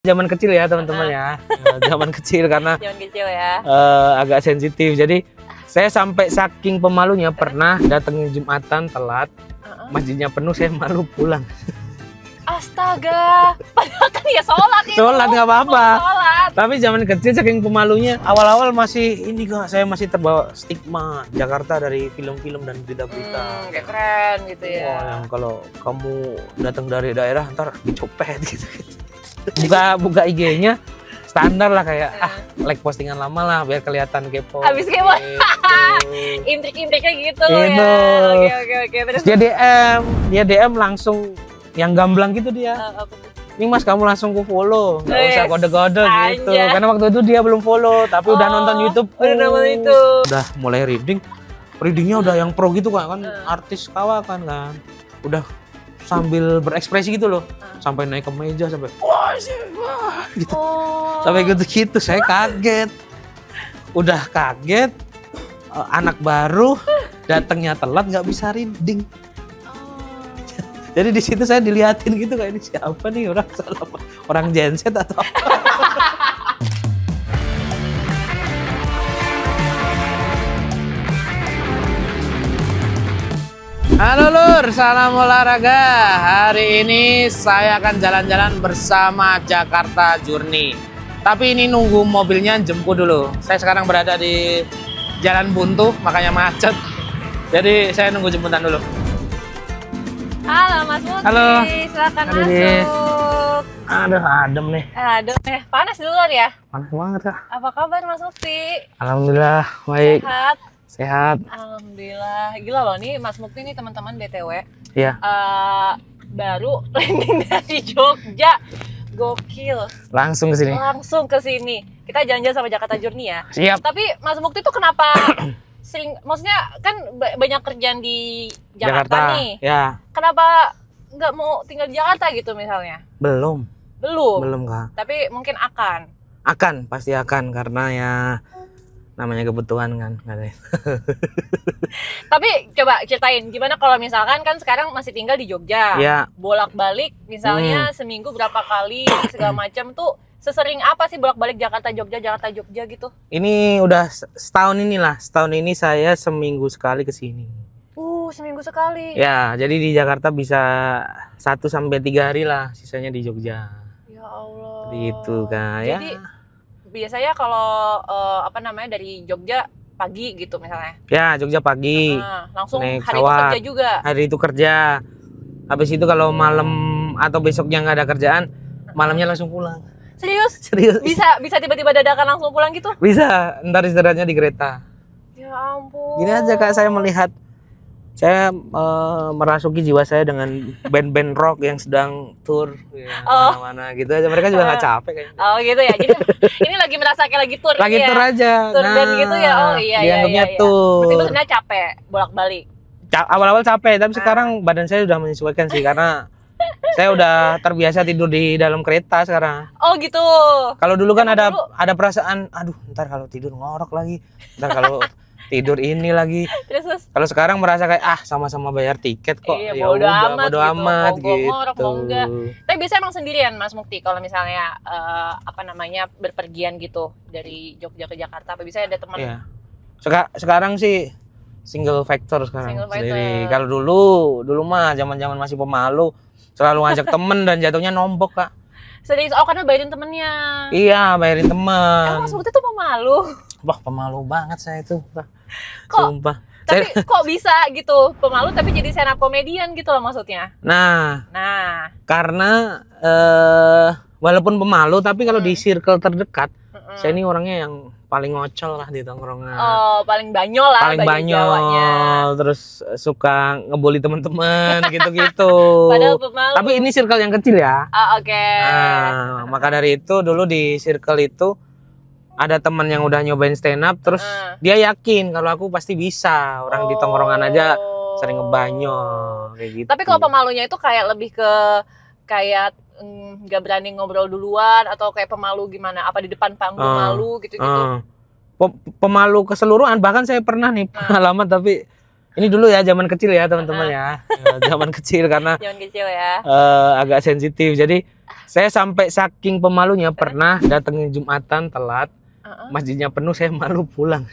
Zaman kecil ya teman-teman ya. Zaman kecil karena Zaman kecil ya. agak sensitif. Jadi saya sampai saking pemalunya pernah datengin Jumatan telat, masjidnya penuh, saya malu pulang. Astaga, padahal kan ya sholat itu. Sholat nggak apa-apa. Sholat. Tapi zaman kecil saking pemalunya, awal-awal masih ini kok, saya masih terbawa stigma Jakarta dari film-film dan berita-berita. Kayak keren gitu ya. Wah, yang kalau kamu datang dari daerah ntar dicopet gitu. Buka IG-nya standar lah kayak like postingan lama lah biar kelihatan kepo. Habis kepo. Intrik-intriknya gitu Itu. ya. Oke. Terus Dia DM langsung yang gamblang gitu dia. Ini Mas kamu langsung ku follow, nggak usah kode-kode gitu. Anjay. Karena waktu itu dia belum follow, tapi udah nonton YouTube. Udah nonton itu. Udah mulai readingnya udah yang pro gitu kan artis kawakan kan. Udah sambil berekspresi gitu loh, sampai naik ke meja sampai wah gitu. Sampai gitu saya kaget. Udah kaget, anak baru datangnya telat nggak bisa reading. Jadi di situ saya diliatin gitu kayak ini siapa nih orang genset atau apa? Halo Lur, salam olahraga. Hari ini saya akan jalan-jalan bersama Jakarta Journey. Tapi ini nunggu mobilnya jemput dulu. Saya sekarang berada di Jalan Buntu, makanya macet. Jadi saya nunggu jemputan dulu. Halo Mas Mukti, Halo. silakan Halo, masuk. Aduh, adem nih. Aduh, panas di luar ya? Panas banget Kak. Apa kabar Mas Mukti? Alhamdulillah, baik. Sehat? Sehat. Alhamdulillah. Gila loh nih Mas Mukti nih teman-teman BTW. Iya. Baru landing dari Jogja. Gokil. Langsung ke sini. Langsung ke sini. Kita jalan-jalan sama Jakarta Journey ya. Siap. Tapi Mas Mukti tuh kenapa sering, maksudnya kan banyak kerjaan di Jakarta nih. Ya. Kenapa nggak mau tinggal di Jakarta gitu misalnya? Belum Kak. Tapi mungkin akan. Pasti akan karena ya namanya kebutuhan kan. Tapi coba ceritain gimana kalau misalkan kan sekarang masih tinggal di Jogja. Ya. Bolak-balik misalnya seminggu berapa kali segala macam tuh, sesering apa sih bolak-balik Jakarta Jogja gitu? Ini udah setahun inilah. Setahun ini saya seminggu sekali ke sini. Seminggu sekali. Ya, jadi di Jakarta bisa 1 sampai 3 hari lah, sisanya di Jogja. Ya Allah. Gitu kan ya. Jadi biasanya kalau dari Jogja pagi gitu misalnya. Ya, Jogja pagi. Langsung naik hari itu pesawat. kerja juga. Hari itu kerja. Habis itu kalau malam atau besoknya nggak ada kerjaan, malamnya langsung pulang. Serius? Bisa tiba-tiba dadakan langsung pulang gitu? Bisa, ntar istirahatnya di kereta. Ya ampun. Gini aja Kak, saya merasuki jiwa saya dengan band-band rock yang sedang tour ya, mana-mana gitu aja. Mereka juga nggak capek kayaknya. Oh gitu ya. Jadi ini lagi merasa kayak lagi tour. Lagi tour aja. Tour band gitu ya. Oh iya. Dianggapnya tour. Meskipun sebenarnya capek bolak-balik. Awal-awal capek, tapi sekarang badan saya sudah menyesuaikan sih karena saya udah terbiasa tidur di dalam kereta sekarang. Oh gitu. Kalau dulu kan ada perasaan, aduh ntar kalau tidur ngorok lagi, ntar kalau tidur ini lagi. Terus kalau sekarang merasa kayak sama-sama bayar tiket kok. Iya, Ya bodo udah, amat bodo gitu. amat Mau gitu. ngorok mau enggak. Tapi biasanya emang sendirian Mas Mukti kalau misalnya berpergian gitu dari Jogja ke Jakarta, apa bisa ada teman? Iya. Sekarang sih single factor sekarang. Single factor. Sendiri. Kalau dulu mah zaman-zaman masih pemalu, selalu ngajak temen dan jatuhnya nombok Kak. Serius? Oh karena bayarin temennya. Iya, bayarin temen. Mas Mukti tuh pemalu. Wah, pemalu banget saya itu. Kok? Sumpah. Tapi kok bisa gitu pemalu tapi jadi stand up komedian gitu loh maksudnya? Nah, karena walaupun pemalu tapi kalau di circle terdekat, saya ini orangnya yang paling ngocol lah di tongkrongan. Oh, paling banyol lah. Paling banyol, terus suka ngebully teman-teman gitu-gitu. Padahal pemalu. Tapi ini circle yang kecil ya. Oh, oke. Nah, maka dari itu dulu di circle itu ada teman yang udah nyobain stand up, terus dia yakin kalau aku pasti bisa. Orang di tongkrongan aja sering ngebanyol kayak gitu. Tapi kalau pemalunya itu kayak lebih ke kayak nggak berani ngobrol duluan atau kayak pemalu gimana? Apa di depan panggung malu gitu-gitu? Pemalu keseluruhan, bahkan saya pernah nih pengalaman tapi Ini dulu ya zaman kecil ya teman-teman ya. Zaman kecil karena Zaman kecil ya. agak sensitif. Jadi saya sampai saking pemalunya pernah datengin Jumatan telat, masjidnya penuh, saya malu pulang.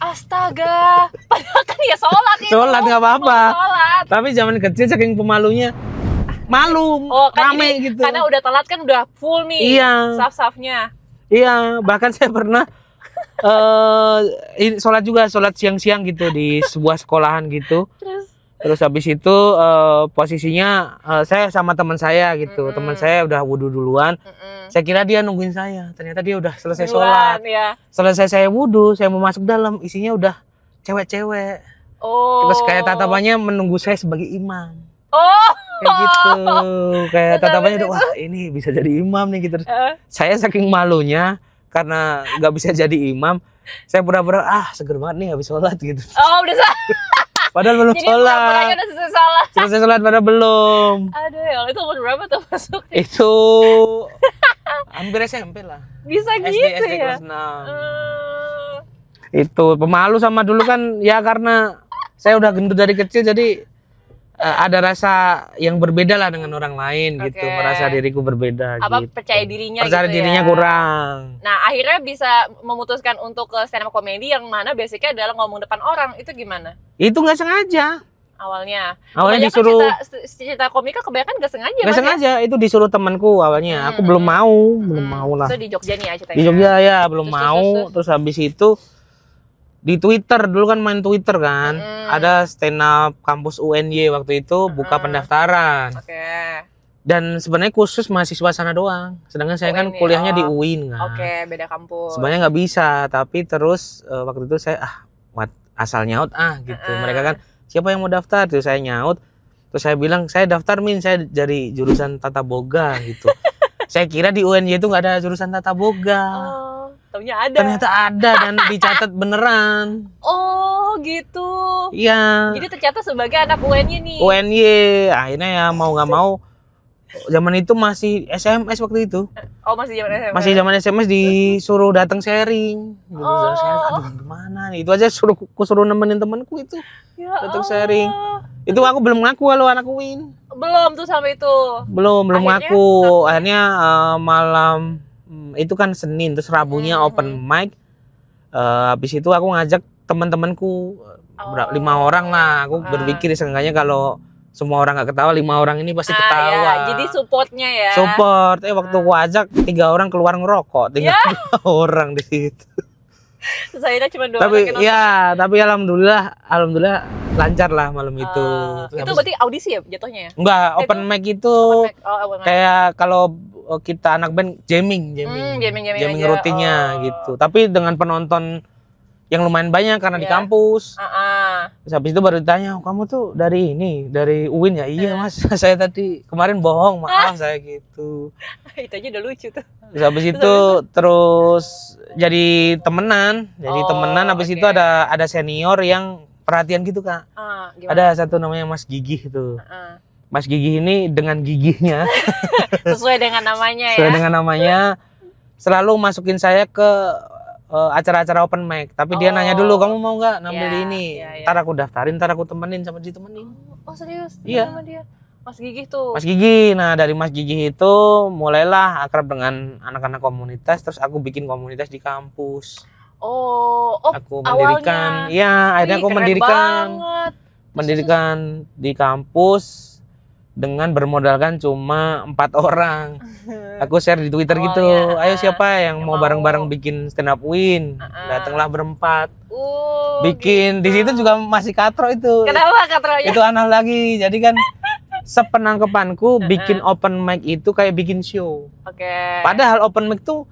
Astaga, padahal kan ya sholat itu. Sholat nggak apa-apa. Sholat. Tapi zaman kecil saking pemalunya malu, Kan rame jadi, gitu. Karena udah telat kan udah full nih. Iya. Saf-safnya. Iya, bahkan saya pernah sholat juga, sholat siang-siang gitu di sebuah sekolahan gitu. Terus habis itu posisinya saya sama teman saya gitu. Teman saya udah wudhu duluan. Saya kira dia nungguin saya. Ternyata dia udah selesai sholat. Ya. Selesai saya wudhu, saya mau masuk dalam, isinya udah cewek-cewek. Oh. Terus kayak tatapannya menunggu saya sebagai imam. Oh. Kayak gitu. Kayak tatapannya udah, Gitu. wah ini bisa jadi imam nih gitu. Saya saking malunya karena nggak bisa jadi imam, saya pura-pura seger banget nih habis sholat gitu. Oh, udah salah. Padahal belum Jadi sholat. pura-puranya udah selesai sholat. Selesai sholat padahal belum. Aduh, ya Allah, itu umur berapa tuh masuk? Itu hampir SMP lah. Bisa SD, gitu SD ya? kelas 6. Itu pemalu sama dulu kan ya karena saya udah gendut dari kecil jadi ada rasa yang berbeda lah dengan orang lain gitu. Oke. Merasa diriku berbeda Apa gitu. percaya dirinya Percaya gitu dirinya ya? kurang. Nah, akhirnya bisa memutuskan untuk ke stand up comedy yang mana basicnya adalah ngomong depan orang. Itu gimana Itu nggak sengaja. awalnya? Awalnya Kebanyakan disuruh cerita komika kebanyakan gak sengaja. nggak Mas, ya? sengaja, itu disuruh temanku awalnya. Aku belum mau lah. Itu di Jogja nih ya ceritanya. Di Jogja ya belum Terus, mau. Terus habis itu di Twitter, dulu kan main Twitter kan, ada stand up kampus UNY waktu itu buka pendaftaran. Oke. Dan sebenarnya khusus mahasiswa sana doang. Sedangkan saya kan UNY, kuliahnya di UIN kan. Oke, beda kampus. Sebenarnya nggak bisa, tapi terus waktu itu saya asal nyaut gitu. Mereka kan siapa yang mau daftar? Terus saya nyaut. Terus saya bilang saya daftar saya dari jurusan Tata Boga gitu. Saya kira di UNY itu nggak ada jurusan Tata Boga. Oh, taunya ada. Ternyata ada dan dicatat beneran. Oh, gitu. Iya. Jadi tercatat sebagai anak UNY nih. UNY akhirnya ya mau nggak mau. Zaman itu masih SMS waktu itu. Oh, masih zaman SMS. Masih zaman SMS disuruh datang sharing. Gitu, sharing. Aduh gimana nih? Itu aja suruh nemenin temanku itu. Ya Datang Allah. sharing. Itu aku belum ngaku kalau anak UIN. Belum tuh sampai itu. Belum Akhirnya, ngaku. Akhirnya malam itu kan Senin, terus Rabunya open mic. Habis itu aku ngajak teman-temanku 5 orang lah. Aku berpikir seenggaknya kalau semua orang nggak ketawa, 5 orang ini pasti ketawa. Ya. Jadi supportnya ya. Support. Waktu aku ajak 3 orang keluar ngerokok, tinggal 2 orang di situ. Terus akhirnya cuma 2 Tapi orang yang ya, tapi alhamdulillah lancar lah malam itu. itu berarti audisi ya jatuhnya ya? Enggak, open mic itu Open mic. kayak kalau kita anak band jamming jamming aja. rutinnya gitu. Tapi dengan penonton yang lumayan banyak karena di kampus. Terus habis itu baru ditanya, kamu tuh dari UIN ya? Iya mas, saya tadi kemarin bohong, maaf saya gitu. Itu aja udah lucu tuh. Terus habis itu terus jadi temenan, habis itu ada senior yang perhatian gitu kak. Ada satu namanya Mas Gigih itu. Mas Gigih ini dengan gigihnya sesuai dengan namanya ya. sesuai dengan namanya selalu masukin saya ke acara-acara open mic. Tapi dia nanya dulu, kamu mau nggak ngambil ini? Ntar aku daftarin, ntar aku temenin sama ditemenin. Oh serius? Iya. Sama dia. Mas Gigih tuh. Mas Gigih. Nah dari Mas Gigih itu mulailah akrab dengan anak-anak komunitas. Terus aku bikin komunitas di kampus. Aku mendirikan. Iya, akhirnya aku mendirikan di kampus dengan bermodalkan cuma 4 orang. Aku share di Twitter gitu. Ayo siapa yang mau bareng-bareng bikin stand up win? Datanglah berempat. Bikin di situ juga masih katro itu. Kenapa katronya? Itu aneh lagi. Jadi kan sepenangkepanku bikin open mic itu kayak bikin show. Padahal open mic tuh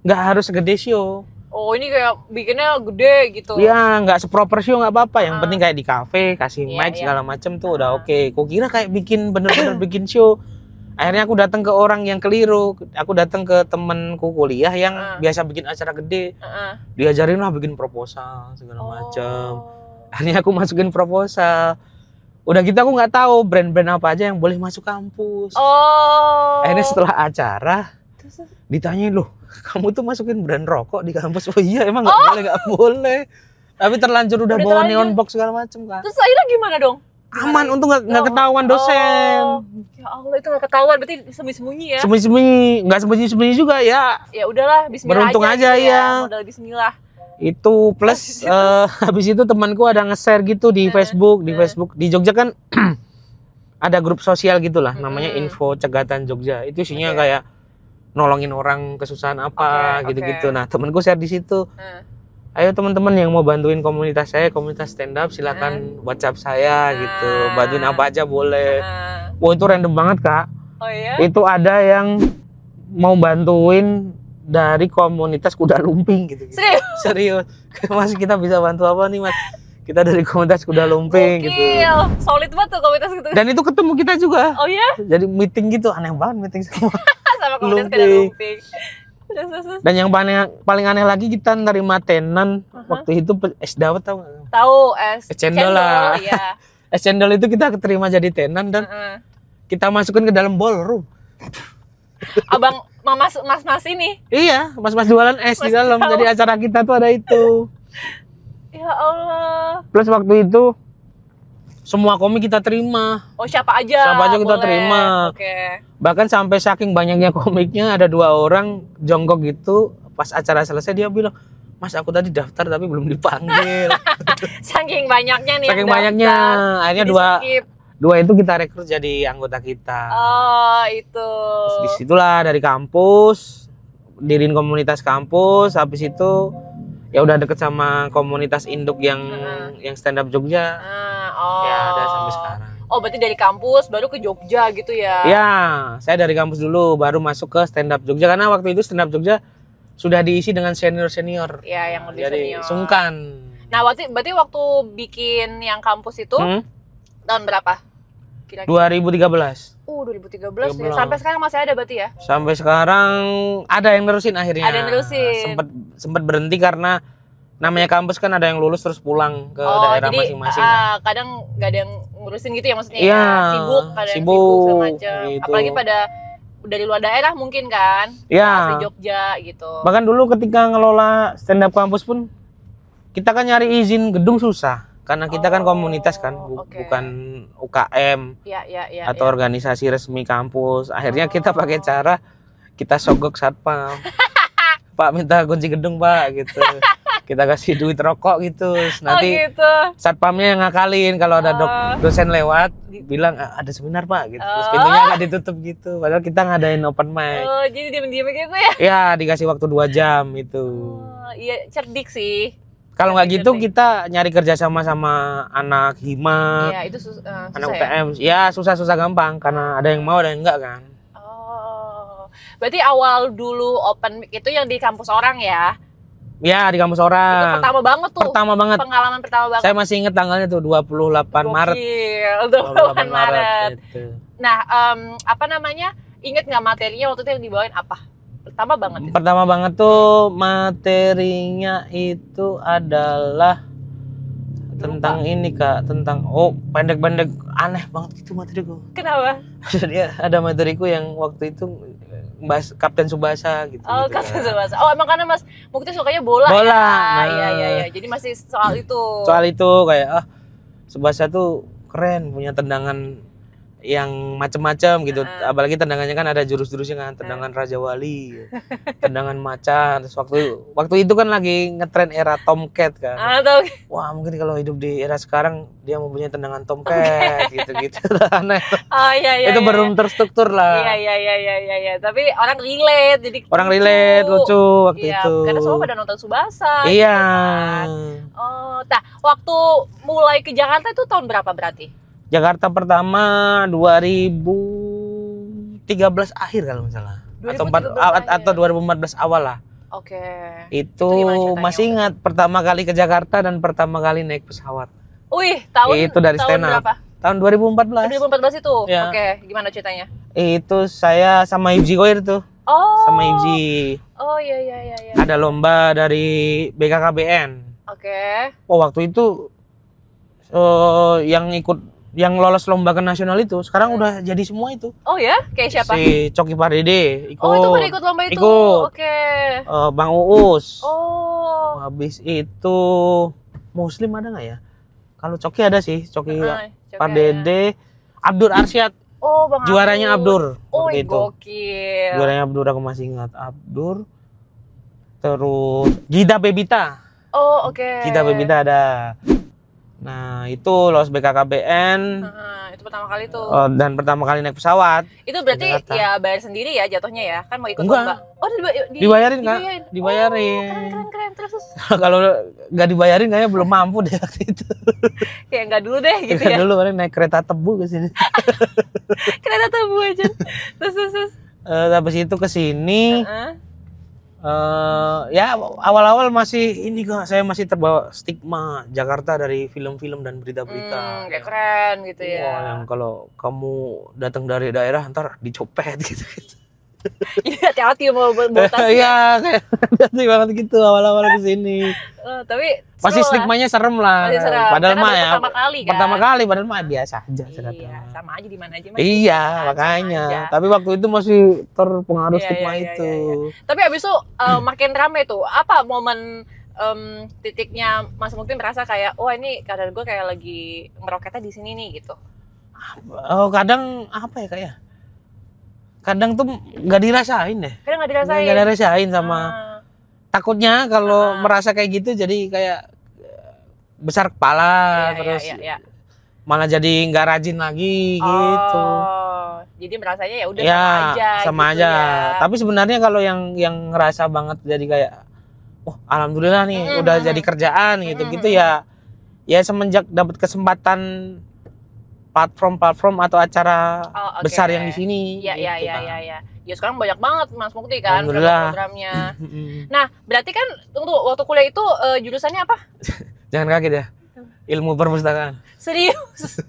nggak harus segede show. Oh ini kayak bikinnya gede gitu. Ya nggak seproper show nggak apa-apa. Yang penting kayak di cafe kasih mic segala macem tuh udah oke. Kok kira kayak bikin bener-bener bikin show. Akhirnya aku datang ke orang yang keliru. Aku datang ke temenku kuliah yang biasa bikin acara gede. Diajarin lah bikin proposal segala macem. Akhirnya aku masukin proposal. Udah gitu aku nggak tahu brand-brand apa aja yang boleh masuk kampus. Akhirnya setelah acara ditanyain, loh kamu tuh masukin brand rokok di kampus? Oh iya emang nggak boleh. Tapi terlanjur udah bawa terlanjur. neon box segala macem kan. Terus akhirnya gimana dong? Aman, untung nggak ketahuan dosen. Oh, ya Allah, itu nggak ketahuan, berarti sembunyi-sembunyi ya? Sembunyi-sembunyi, nggak sembunyi-sembunyi juga ya. Ya udahlah, Bismillah Beruntung aja, gitu ya. Modal Bismillah. Itu plus habis itu temanku ada nge-share gitu di Facebook, di Jogja kan ada grup sosial gitulah, namanya Info Cegatan Jogja. Itu isinya kayak nolongin orang kesusahan apa gitu-gitu. Nah, temanku share di situ. Ayo teman-teman yang mau bantuin komunitas saya, komunitas stand up, silakan WhatsApp saya gitu. Bantuin apa aja boleh. Wah, itu random banget, Kak. Oh iya? Itu ada yang mau bantuin dari komunitas kuda lumping gitu. Serius? Serius. Mas, kita bisa bantu apa nih, Mas? Kita dari komunitas kuda lumping gitu. Solid banget tuh komunitas gitu. Dan itu ketemu kita juga. Oh iya? Jadi meeting gitu, aneh banget meeting sama Sama komunitas kuda lumping. Dan yang paling aneh lagi, kita nerima tenan waktu itu es dawet, tau nggak? Tahu, es cendol lah. Iya. Es cendol itu kita keterima jadi tenan dan kita masukin ke dalam ballroom. Abang mas ini. Iya, mas-mas jualan es di dalam. Jadi acara kita tuh ada itu. Ya Allah. Plus waktu itu semua komik kita terima. Oh, siapa aja? Siapa aja kita boleh. terima. Oke. Bahkan sampai saking banyaknya komiknya, ada 2 orang jongkok gitu. Pas acara selesai dia bilang, Mas, aku tadi daftar tapi belum dipanggil. Saking banyaknya nih. Saking yang banyaknya. daftar. Akhirnya Di-skip. dua itu kita rekrut jadi anggota kita. Oh, itu. Terus disitulah dari kampus, diriin komunitas kampus. Habis itu ya udah deket sama komunitas induk yang stand up Jogja. Oh. Ya ada sampai sekarang. Oh, berarti dari kampus baru ke Jogja gitu ya? Ya, saya dari kampus dulu baru masuk ke stand up Jogja karena waktu itu stand up Jogja sudah diisi dengan senior-senior. Ya, yang lebih jadi senior. sungkan. Nah, berarti waktu bikin yang kampus itu tahun berapa? Kira-kira. 2013. 2013 ya. Sampai sekarang masih ada berarti ya? Sampai sekarang ada yang nerusin akhirnya. Ada yang nerusin. Sempet berhenti karena namanya kampus kan ada yang lulus terus pulang ke daerah masing-masing. Kadang nggak ada yang ngurusin gitu ya maksudnya. Iya, sibuk, kadang sibuk segala macam. gitu. Apalagi pada dari luar daerah mungkin kan. Iya. Asli Jogja gitu. Bahkan dulu ketika ngelola stand up kampus pun kita kan nyari izin gedung susah. Karena kita kan komunitas kan, bukan UKM atau organisasi resmi kampus. Akhirnya kita pakai cara kita sogok satpam. Pak, minta kunci gedung, Pak, gitu. Kita kasih duit rokok gitu. Nanti satpamnya yang ngakalin kalau ada dosen lewat bilang ada seminar, Pak, gitu. Terus pintunya nggak ditutup gitu. Padahal kita ngadain open mic. Oh, jadi diam-diam gitu ya? Ya, dikasih waktu 2 jam itu. Iya, cerdik sih. Kalau nggak gitu kita nyari kerja sama anak hima, itu anak UTM. Ya susah-susah gampang karena ada yang mau ada yang enggak kan. Oh, berarti awal dulu open mic itu yang di kampus orang ya? Ya di kampus orang. Itu pertama banget tuh. Pertama banget. Pengalaman pertama banget. Saya masih ingat tanggalnya tuh 28 Maret. 28 Maret. Gitu. Nah, apa namanya? Ingat nggak materinya waktu itu yang dibawain apa? Pertama banget. Pertama banget tuh materinya itu adalah tentang ini, Kak, tentang pendek-pendek aneh banget gitu materiku. Kenapa? Jadi ada materiku yang waktu itu bahas Kapten Tsubasa gitu. Oh, gitu, Kapten Tsubasa. Oh, emang karena Mas Mukti sukanya bola. Bola. Ya? Nah, iya. Jadi masih soal itu. Soal itu kayak Tsubasa tuh keren, punya tendangan yang macam-macam gitu. Apalagi tendangannya kan ada jurus-jurusnya kan, tendangan Raja Wali, tendangan macan. Terus waktu itu kan lagi ngetren era Tomcat kan. Wah, mungkin kalau hidup di era sekarang dia mempunyai tendangan Tomcat gitu-gitu. Aneh. Oh iya. Itu belum terstruktur lah. Iya. Tapi orang relate, jadi orang relate lucu waktu itu. Karena semua pada nonton Tsubasa. Iya. Gitu kan. Oh, waktu mulai ke Jakarta itu tahun berapa berarti? Jakarta pertama 2013 akhir kalau misalnya. Atau 2014 awal lah. Oke. Itu masih ingat pertama kali ke Jakarta dan pertama kali naik pesawat. Wih, tahun itu dari stand up. Berapa? Tahun 2014. 2014 itu? Ya. Oke, gimana ceritanya? Itu saya sama Ibji Koir tuh. Oh. Sama Ibji. Oh iya. Ada lomba dari BKKBN. Oke. Oh, waktu itu yang lolos lomba ke nasional itu sekarang udah jadi semua itu. Oh ya? Kayak siapa? Si Coki Pardede ikut. Oh, itu pada ikut lomba itu? Ikut. Oke. Bang Uus. Oh. Habis itu Muslim ada nggak ya? Kalau Coki ada sih, Coki Coki Pak Dede, Abdur Arsyad. Oh, Bang Juaranya Abdur. Oh, waktu itu. gokil. Juaranya Abdur, aku masih ingat Abdur. Terus Gida Bebita. Oh, oke. Gida Bebita ada. Nah, itu lolos BKKBN. Itu pertama kali tuh. Dan pertama kali naik pesawat. Itu berarti Jakarta. ya bayar sendiri ya jatuhnya ya? Kan mau ikut Enggak. lomba. Oh, Dibayarin, Kak. Dibayarin. Oh, keren. Terus. Kalau nggak dibayarin kayaknya belum mampu deh waktu itu. Kayak nggak dulu deh gitu ya. Dulu paling naik kereta tebu ke sini. Kereta tebu aja. Terus. Habis itu ke sini. Ya awal-awal masih ini kok, saya masih terbawa stigma Jakarta dari film-film dan berita-berita. Kayak keren gitu ya. Wah, yang kalau kamu datang dari daerah ntar dicopet gitu. Iya, hati-hati mau botas. Iya, kayak hati banget gitu awal-awal ke sini. Tapi pasti stigmanya serem lah. Masih serem. Padahal Karena mah ya pertama kali kan. Pertama kali padahal mah biasa aja. Iya, sama aja di mana aja. Iya, makanya. Tapi waktu itu masih terpengaruh stigma itu. Tapi abis itu makin rame tuh. Apa momen titiknya Mas Mukti merasa kayak, wah ini karir gue kayak lagi meroketnya di sini nih gitu? Oh, kadang apa ya kayak? Kadang tuh nggak dirasain deh. Kadang nggak dirasain. Nggak dirasain sama. Takutnya kalau merasa kayak gitu jadi kayak besar kepala terus malah jadi nggak rajin lagi gitu. Jadi merasanya ya udah sama gitu aja. Ya. Tapi sebenarnya kalau yang ngerasa banget jadi kayak, alhamdulillah nih udah jadi kerjaan gitu ya semenjak dapat kesempatan platform atau acara besar yang di sini. Iya. Ya sekarang banyak banget Mas Mukti kan programnya. Nah, berarti kan untuk waktu kuliah itu jurusannya apa? Jangan kaget ya. Ilmu perpustakaan. Serius?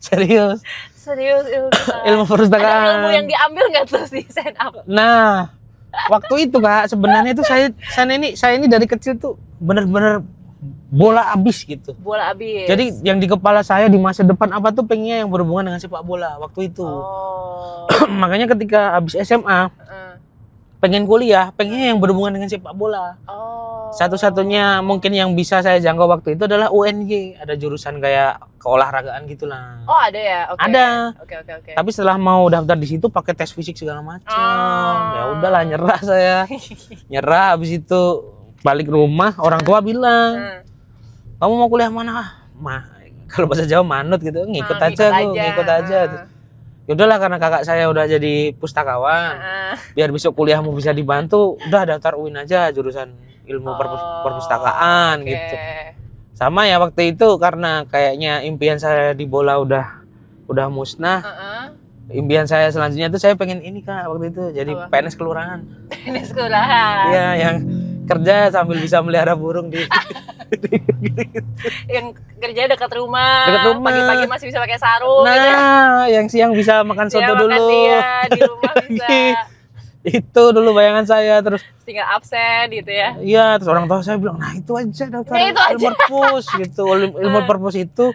Serius ilmu perpustakaan. Ada ilmu yang diambil nggak tuh di stand up? Nah, waktu itu Kak, sebenarnya itu saya ini dari kecil tuh bener-bener bola abis gitu. Bola abis. Jadi yang di kepala saya di masa depan apa tuh pengennya yang berhubungan dengan sepak bola waktu itu. Makanya ketika abis SMA pengen kuliah, pengennya yang berhubungan dengan sepak bola. Satu-satunya mungkin yang bisa saya jangkau waktu itu adalah UNY. Ada jurusan kayak keolahragaan gitulah. Oh, ada ya? Ada. Oke. Tapi setelah mau daftar di situ pakai tes fisik segala macam. Ya udahlah, nyerah saya. Nyerah, habis itu balik rumah, orang tua bilang, "Kamu mau kuliah mana?" Kalau bahasa Jawa manut gitu, ngikut aja. Ya udahlah, karena kakak saya udah jadi pustakawan, biar besok kuliahmu bisa dibantu, udah daftar UIN aja jurusan ilmu perpustakaan gitu. Sama ya waktu itu karena kayaknya impian saya di bola udah musnah. Impian saya selanjutnya tuh saya pengen ini Kak waktu itu jadi PNS kelurahan. PNS kelurahan. Iya, yang kerja sambil bisa melihara burung di yang kerja dekat rumah. Pagi-pagi masih bisa pakai sarung. Nah, gitu. yang siang bisa makan soto dulu. Iya, di rumah bisa. Itu dulu bayangan saya, terus tinggal absen gitu ya. Iya, terus orang tua saya bilang, "Nah, itu aja daftar ilmu perpus gitu." Ilmu perpus itu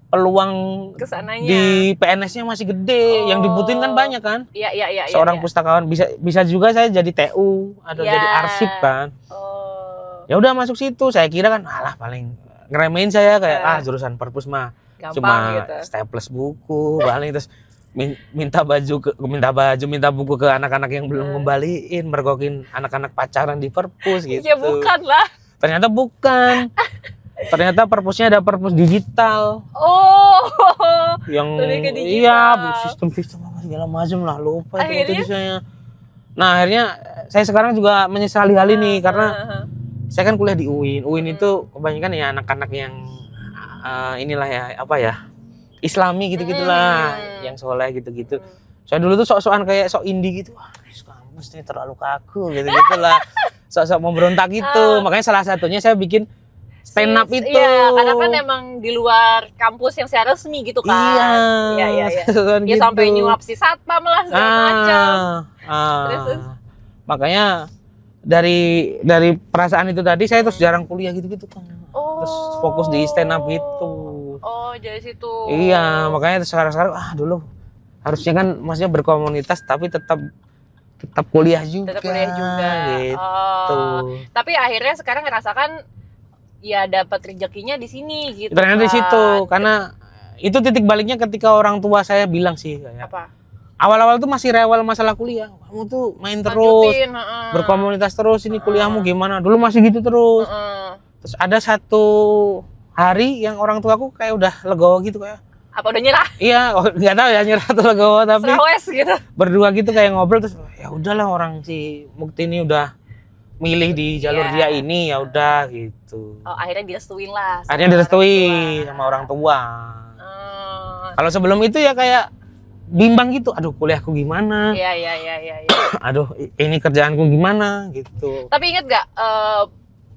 peluang kesananya di PNS-nya masih gede, yang dibutuhin kan banyak kan. Iya. Seorang pustakawan bisa juga saya jadi TU atau jadi arsip kan. Ya udah masuk situ, saya kira kan alah paling ngeremehin saya kayak jurusan perpus mah gampang, cuma gitu. staples buku paling terus minta buku ke anak-anak yang belum ngembaliin, mergokin anak-anak pacaran di perpus gitu. Ya bukan lah. Ternyata bukan. Ternyata perpusnya ada perpus digital. Yang iya, sistem apa segala macam lah, lupa itu saya. Nah, akhirnya saya sekarang juga menyesali hal ini karena saya kan kuliah di UIN. UIN itu kebanyakan ya anak-anak yang inilah ya, apa ya? Islami gitu-gitulah, yang soleh gitu-gitu. Saya dulu tuh sok-sokan kayak sok indie gitu. Wah, kampus ini terlalu kaku gitu-gitulah. Sok-sok memberontak gitu. Makanya salah satunya saya bikin stand up itu. Iya, karena kan emang di luar kampus yang secara resmi gitu kan. Iya. Ya gitu. Sampai nyuap si satpam lah segala macam. Terus. Makanya dari perasaan itu tadi saya terus jarang kuliah gitu-gitu kan. Terus fokus di stand up itu. Dari situ. Iya, makanya sekarang dulu harusnya kan maksudnya berkomunitas tapi tetap kuliah juga. Tetap kuliah juga. Gitu. Tapi akhirnya sekarang ngerasakan ya dapat rezekinya di sini gitu. Ternyata di kan. situ, karena itu titik baliknya ketika orang tua saya bilang sih kayak Apa? awal-awal tuh masih rewel masalah kuliah. Kamu tuh main terus, Lanjutin, berkomunitas terus, ini kuliahmu gimana? Dulu masih gitu terus. Terus ada satu hari yang orang tuaku kayak udah legowo gitu kayak. Apa udah nyerah? Iya, nggak tahu ya nyerah atau legowo, tapi Serawes gitu. berdua gitu kayak ngobrol terus ya udahlah orang si Mukti ini udah milih di jalur dia ini, ya udah gitu. Oh, akhirnya direstuin lah. sama Akhirnya direstui orang tua. sama orang tua. Hmm. Kalau sebelum itu ya kayak bimbang gitu, aduh kuliahku gimana, Iya. aduh ini kerjaanku gimana gitu. Tapi inget gak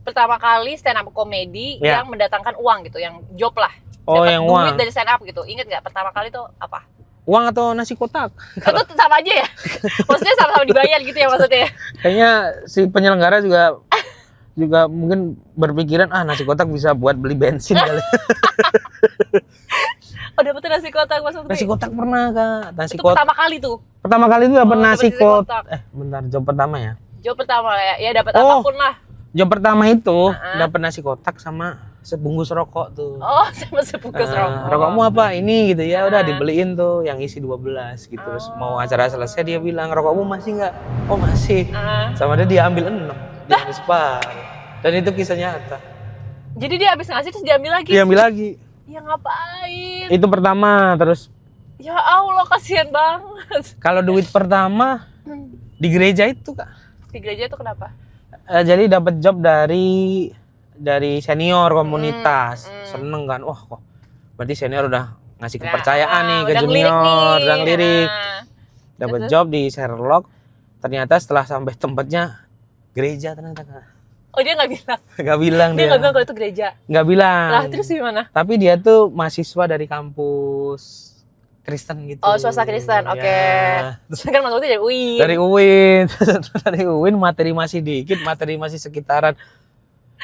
pertama kali stand up komedi Ya. yang mendatangkan uang gitu, yang job lah. Oh, Dapat yang duit uang. dari stand up gitu. Inget gak pertama kali tuh apa? Uang atau nasi kotak? Itu sama aja ya? Maksudnya sama-sama dibayar gitu ya maksudnya? Kayaknya si penyelenggara juga mungkin berpikiran nasi kotak bisa buat beli bensin kali. Oh, dapet nasi kotak Mas Mukti? Nasi kotak pernah Kak, nasi Itu kotak. pertama kali tuh? Pertama kali itu dapat Oh, nasi dapet nasi kotak. kotak. Bentar, job pertama ya. Job pertama ya dapat Oh. apapun lah. Job pertama itu dapat nasi kotak sama sebungkus rokok tuh. Oh, sama sebungkus rokok. Rokokmu apa? Ini gitu ya. Udah dibeliin tuh yang isi 12 gitu. Terus mau acara selesai dia bilang, "Rokokmu masih nggak?" "Oh, masih." Sama dia ambil 6, dia ambil separuh. Dan itu kisah nyata. Jadi dia habis ngasih terus diambil lagi. Dia ambil lagi. Ya ngapain? Itu pertama, terus Ya Allah, kasihan banget. kalau duit pertama di gereja itu Kak. Di gereja itu kenapa? Jadi dapat job dari senior komunitas. Seneng kan? Wah, kok berarti senior udah ngasih kepercayaan nih ke udah junior, ngelirik nih. udah ngelirik. Nah. Dapat job di Sherlock. Ternyata setelah sampai tempatnya gereja ternyata Kak. Oh, dia nggak bilang. Nggak bilang Dia dia. nggak bilang kalau itu gereja. Nggak bilang. Lah, terus gimana? Tapi dia tuh mahasiswa dari kampus Kristen gitu. Oh, swasta Kristen. Oke. Ya. Terus kan Mas Mukti dari UIN. Dari UIN. Dari UIN materi masih dikit, materi masih sekitaran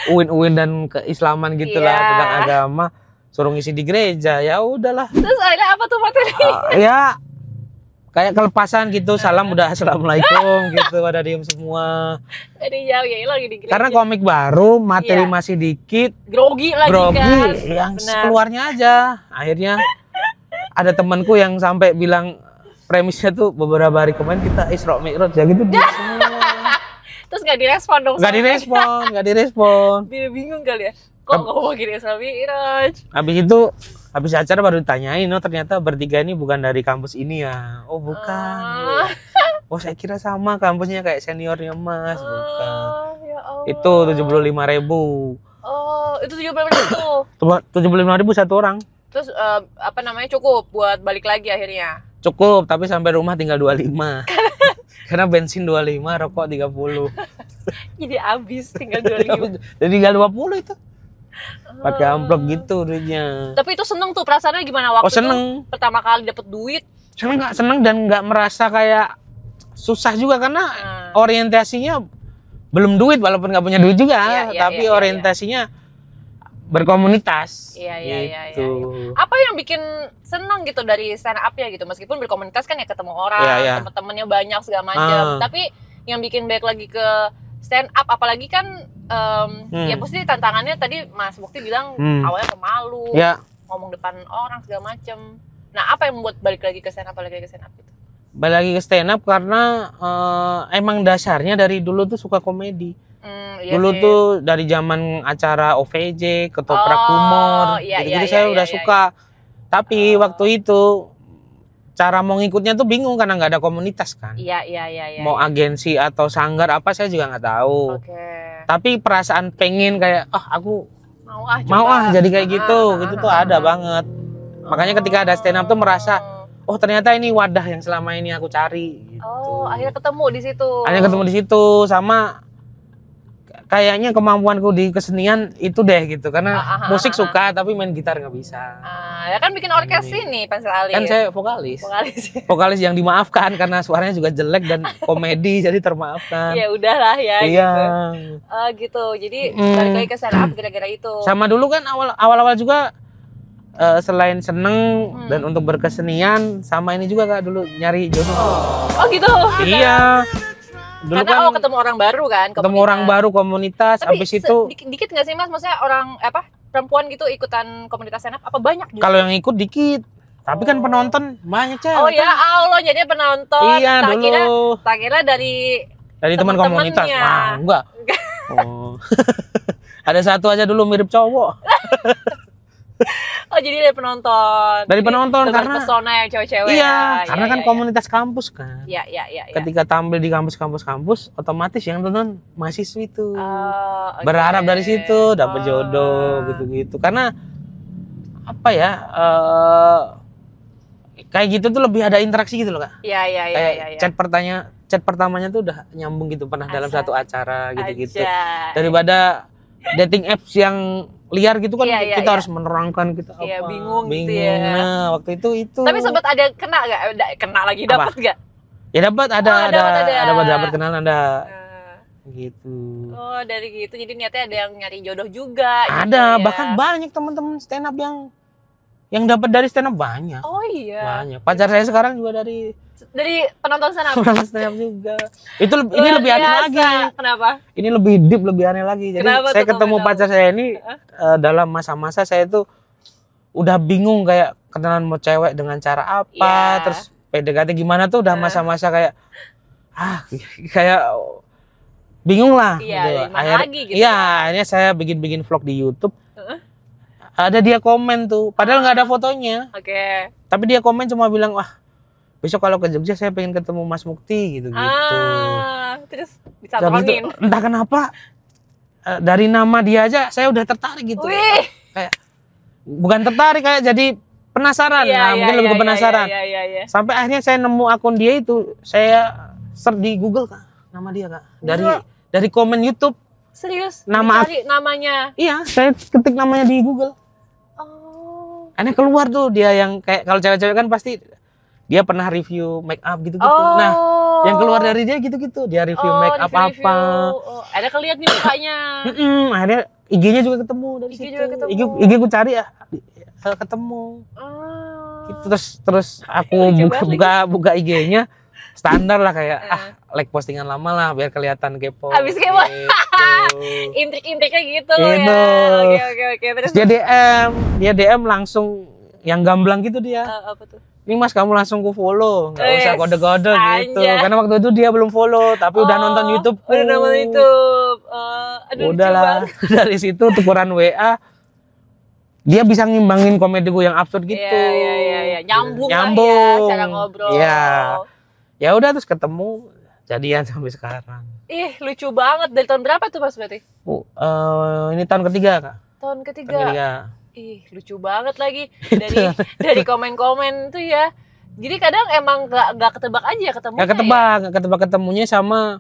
UIN dan keislaman gitulah, Iya. tentang agama. Suruh ngisi di gereja, ya udahlah. Terus akhirnya apa tuh materi? Ya kayak kelepasan gitu, salam udah assalamualaikum gitu, pada diem semua. Jadi jauh ya lagi di gereja. Karena komik baru, materi Iya. masih dikit, grogi lagi grogi, kan. yang Benar. keluarnya aja. Akhirnya ada temanku yang sampai bilang premisnya tuh beberapa hari kemarin kita Isra Mi'raj ya gitu. Dia semua. Terus nggak direspon dong. Nggak direspon. Dia bingung kali ya. Kok ngomongin Isra Mi'raj? Habis acara baru ditanyain, oh ternyata bertiga ini bukan dari kampus ini ya. Oh bukan. Oh saya kira sama kampusnya kayak seniornya Mas, bukan. Ya Allah. Itu 75.000. Oh, itu 75.000. 75.000 satu orang. Terus apa namanya, cukup buat balik lagi akhirnya. Cukup, tapi sampai rumah tinggal 25. Karena bensin 25, rokok 30. Jadi habis tinggal 25. Jadi tinggal 20 itu. Pakai amplop gitu duitnya. Tapi itu seneng tuh, perasaannya gimana waktu Oh, seneng. itu pertama kali dapet duit? Seneng dan nggak merasa kayak susah juga karena orientasinya belum duit walaupun nggak punya duit juga, Iya, tapi iya. orientasinya berkomunitas. Iya. Gitu. Apa yang bikin seneng gitu dari stand up-nya gitu? Meskipun berkomunitas kan ya ketemu orang, Iya. temen-temennya banyak segala macam. Tapi yang bikin balik lagi ke stand up, apalagi kan ya pasti tantangannya tadi Mas Mukti bilang awalnya pemalu, Ya, ngomong depan orang segala macam. Nah, apa yang membuat balik lagi ke stand up gitu? balik lagi ke stand up karena emang dasarnya dari dulu tuh suka komedi. Iya Dulu sih. tuh dari zaman acara OVJ, ketoprak humor, iya, gitu-gitu iya, saya iya, udah iya, suka. Tapi waktu itu cara mau ngikutnya tuh bingung karena nggak ada komunitas kan. Iya. Mau agensi atau sanggar apa saya juga nggak tahu. Oke. Tapi perasaan pengen kayak aku Mau coba. jadi kayak gitu tuh ada banget. Makanya ketika ada stand up tuh merasa oh ternyata ini wadah yang selama ini aku cari gitu. Oh, akhirnya ketemu di situ. Akhirnya ketemu di situ sama kayaknya kemampuanku di kesenian itu deh gitu karena musik suka tapi main gitar nggak bisa. Ya kan bikin orkes ini Pensil Alis. Kan saya vokalis. Vokalis. Vokalis yang dimaafkan karena suaranya juga jelek dan komedi jadi termaafkan. Ya udahlah ya. Iya. Gitu. Jadi balik lagi ke stand up gara-gara itu. Sama dulu kan awal-awal juga selain seneng dan untuk berkesenian sama ini juga Kak dulu nyari jodoh. Oh gitu. Iya. Dulu Karena kan ketemu orang baru kan, ketemu orang baru, komunitas, Tapi habis itu dikit nggak sih Mas? Maksudnya orang perempuan gitu ikutan komunitas stand up apa banyak gitu? kalau yang ikut dikit. Tapi kan penonton banyak cewek. Oh ya Allah, jadi penonton. Iya tak dulu. kira dari Teman komunitas. temen-temennya. Wah, enggak. Oh. Ada satu aja dulu mirip cowok. Oh jadi dari penonton. Dari Jadi penonton, dengan karena pesona yang cewek-cewek. Iya, ya. karena Iya, kan iya, komunitas kampus kan. Iya. Ketika tampil di kampus-kampus, otomatis yang nonton mahasiswa itu. Oh, oke. Berharap dari situ dapat jodoh gitu-gitu. Karena apa ya? Kayak gitu tuh lebih ada interaksi gitu loh, Kak. Iya. Kayak chat pertamanya tuh udah nyambung gitu, pernah dalam satu acara gitu-gitu. Aja. Daripada dating apps yang liar gitu kan, Iya, kita iya. harus menerangkan kita Iya, apa. bingung gitu ya. Nah, waktu itu Tapi sempat ada kena nggak? Kena lagi Apa? dapat nggak? ya dapat ada Oh, dapat kenalan ada Eh, gitu. Oh dari gitu, jadi niatnya ada yang nyari jodoh juga. gitu Ada, ya. bahkan banyak teman-teman stand up yang dapat dari stand up banyak. Oh iya. Banyak. Pacar saya sekarang juga dari Penonton stand up. stand up juga. Ini lebih aneh Biasa. lagi. Kenapa? Ini lebih deep, lebih aneh lagi. Jadi Kenapa saya tuh, ketemu kamu tahu? pacar saya ini dalam masa-masa saya itu udah bingung kayak kenalan mau cewek dengan cara apa, Iya. terus PDKT gimana tuh udah masa-masa kayak kayak bingung lah. Iya, gitu. gimana lagi gitu Iya, ya. akhirnya saya bikin vlog di YouTube. Ada dia komen tuh, padahal nggak ada fotonya, Oke. tapi dia komen cuma bilang, wah besok kalau ke Jogja saya pengen ketemu Mas Mukti gitu. Terus Habis itu, disatuin. entah kenapa dari nama dia aja saya udah tertarik gitu. Wih. Kayak bukan tertarik, kayak jadi penasaran. Mungkin lebih ke penasaran. Iya. Sampai akhirnya saya nemu akun dia itu, saya search di Google, Kak, nama dia, Kak. Dari komen YouTube. Serius? Nama- namanya. Iya, saya ketik namanya di Google. Oh. Akhirnya keluar tuh dia yang kayak kalau cewek-cewek kan pasti dia pernah review make up gitu-gitu. Oh. Nah, yang keluar dari dia gitu-gitu. Dia review make up review-review. apa. Oh, ada kelihat nih mukanya. Akhirnya IG-nya juga ketemu dari IG situ. juga ketemu. IG ku cari ya, ketemu. Oh. Gitu, terus aku Lucu banget buka IG-nya standar lah kayak like postingan lama lah biar kelihatan kepo. Habis kepo. Gitu. Intrik-intriknya gitu Itu. ya. Oke. Terus Terus dia DM langsung yang gamblang gitu dia. apa tuh? Ini Mas kamu langsung ku follow, nggak usah Wes, kode-kode gitu. anjay. Karena waktu itu dia belum follow, tapi udah nonton YouTube. Udah nonton YouTube. Aduh, Udahlah, lucu banget. dari situ tukeran WA. Dia bisa ngimbangin komediku yang absurd gitu. Iya. Nyambung lah Nyambung. ya cara ngobrol. Iya. Ya udah terus ketemu, jadian sampai sekarang. Ih, lucu banget. Dari tahun berapa tuh Mas berarti? Ini tahun ketiga, Kak. Tahun Tahun ketiga. ketiga. Ih, lucu banget lagi dari komen-komen tuh ya. Jadi kadang emang gak ketebak aja ketemunya. Nggak ketebak ketemunya sama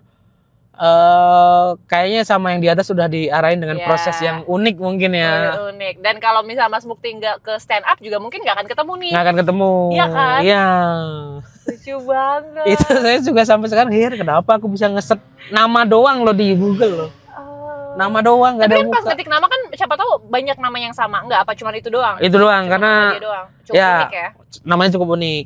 kayaknya sama yang di atas sudah diarahin dengan Iya. proses yang unik mungkin ya. Unik. Dan kalau misalnya Mas Mukti nggak ke stand up juga mungkin nggak akan ketemu nih. Nggak akan ketemu. Iya kan? Iya. Lucu banget. Itu saya juga sampai sekarang kenapa aku bisa ngeset nama doang loh di Google loh. Oh. Nama doang nggak Tapi ada kan pas muka. ketik nama kan siapa tahu banyak nama yang sama. Enggak, apa cuma itu doang? Itu doang Cuma karena nama dia doang. Cukup ya, unik ya. namanya cukup unik.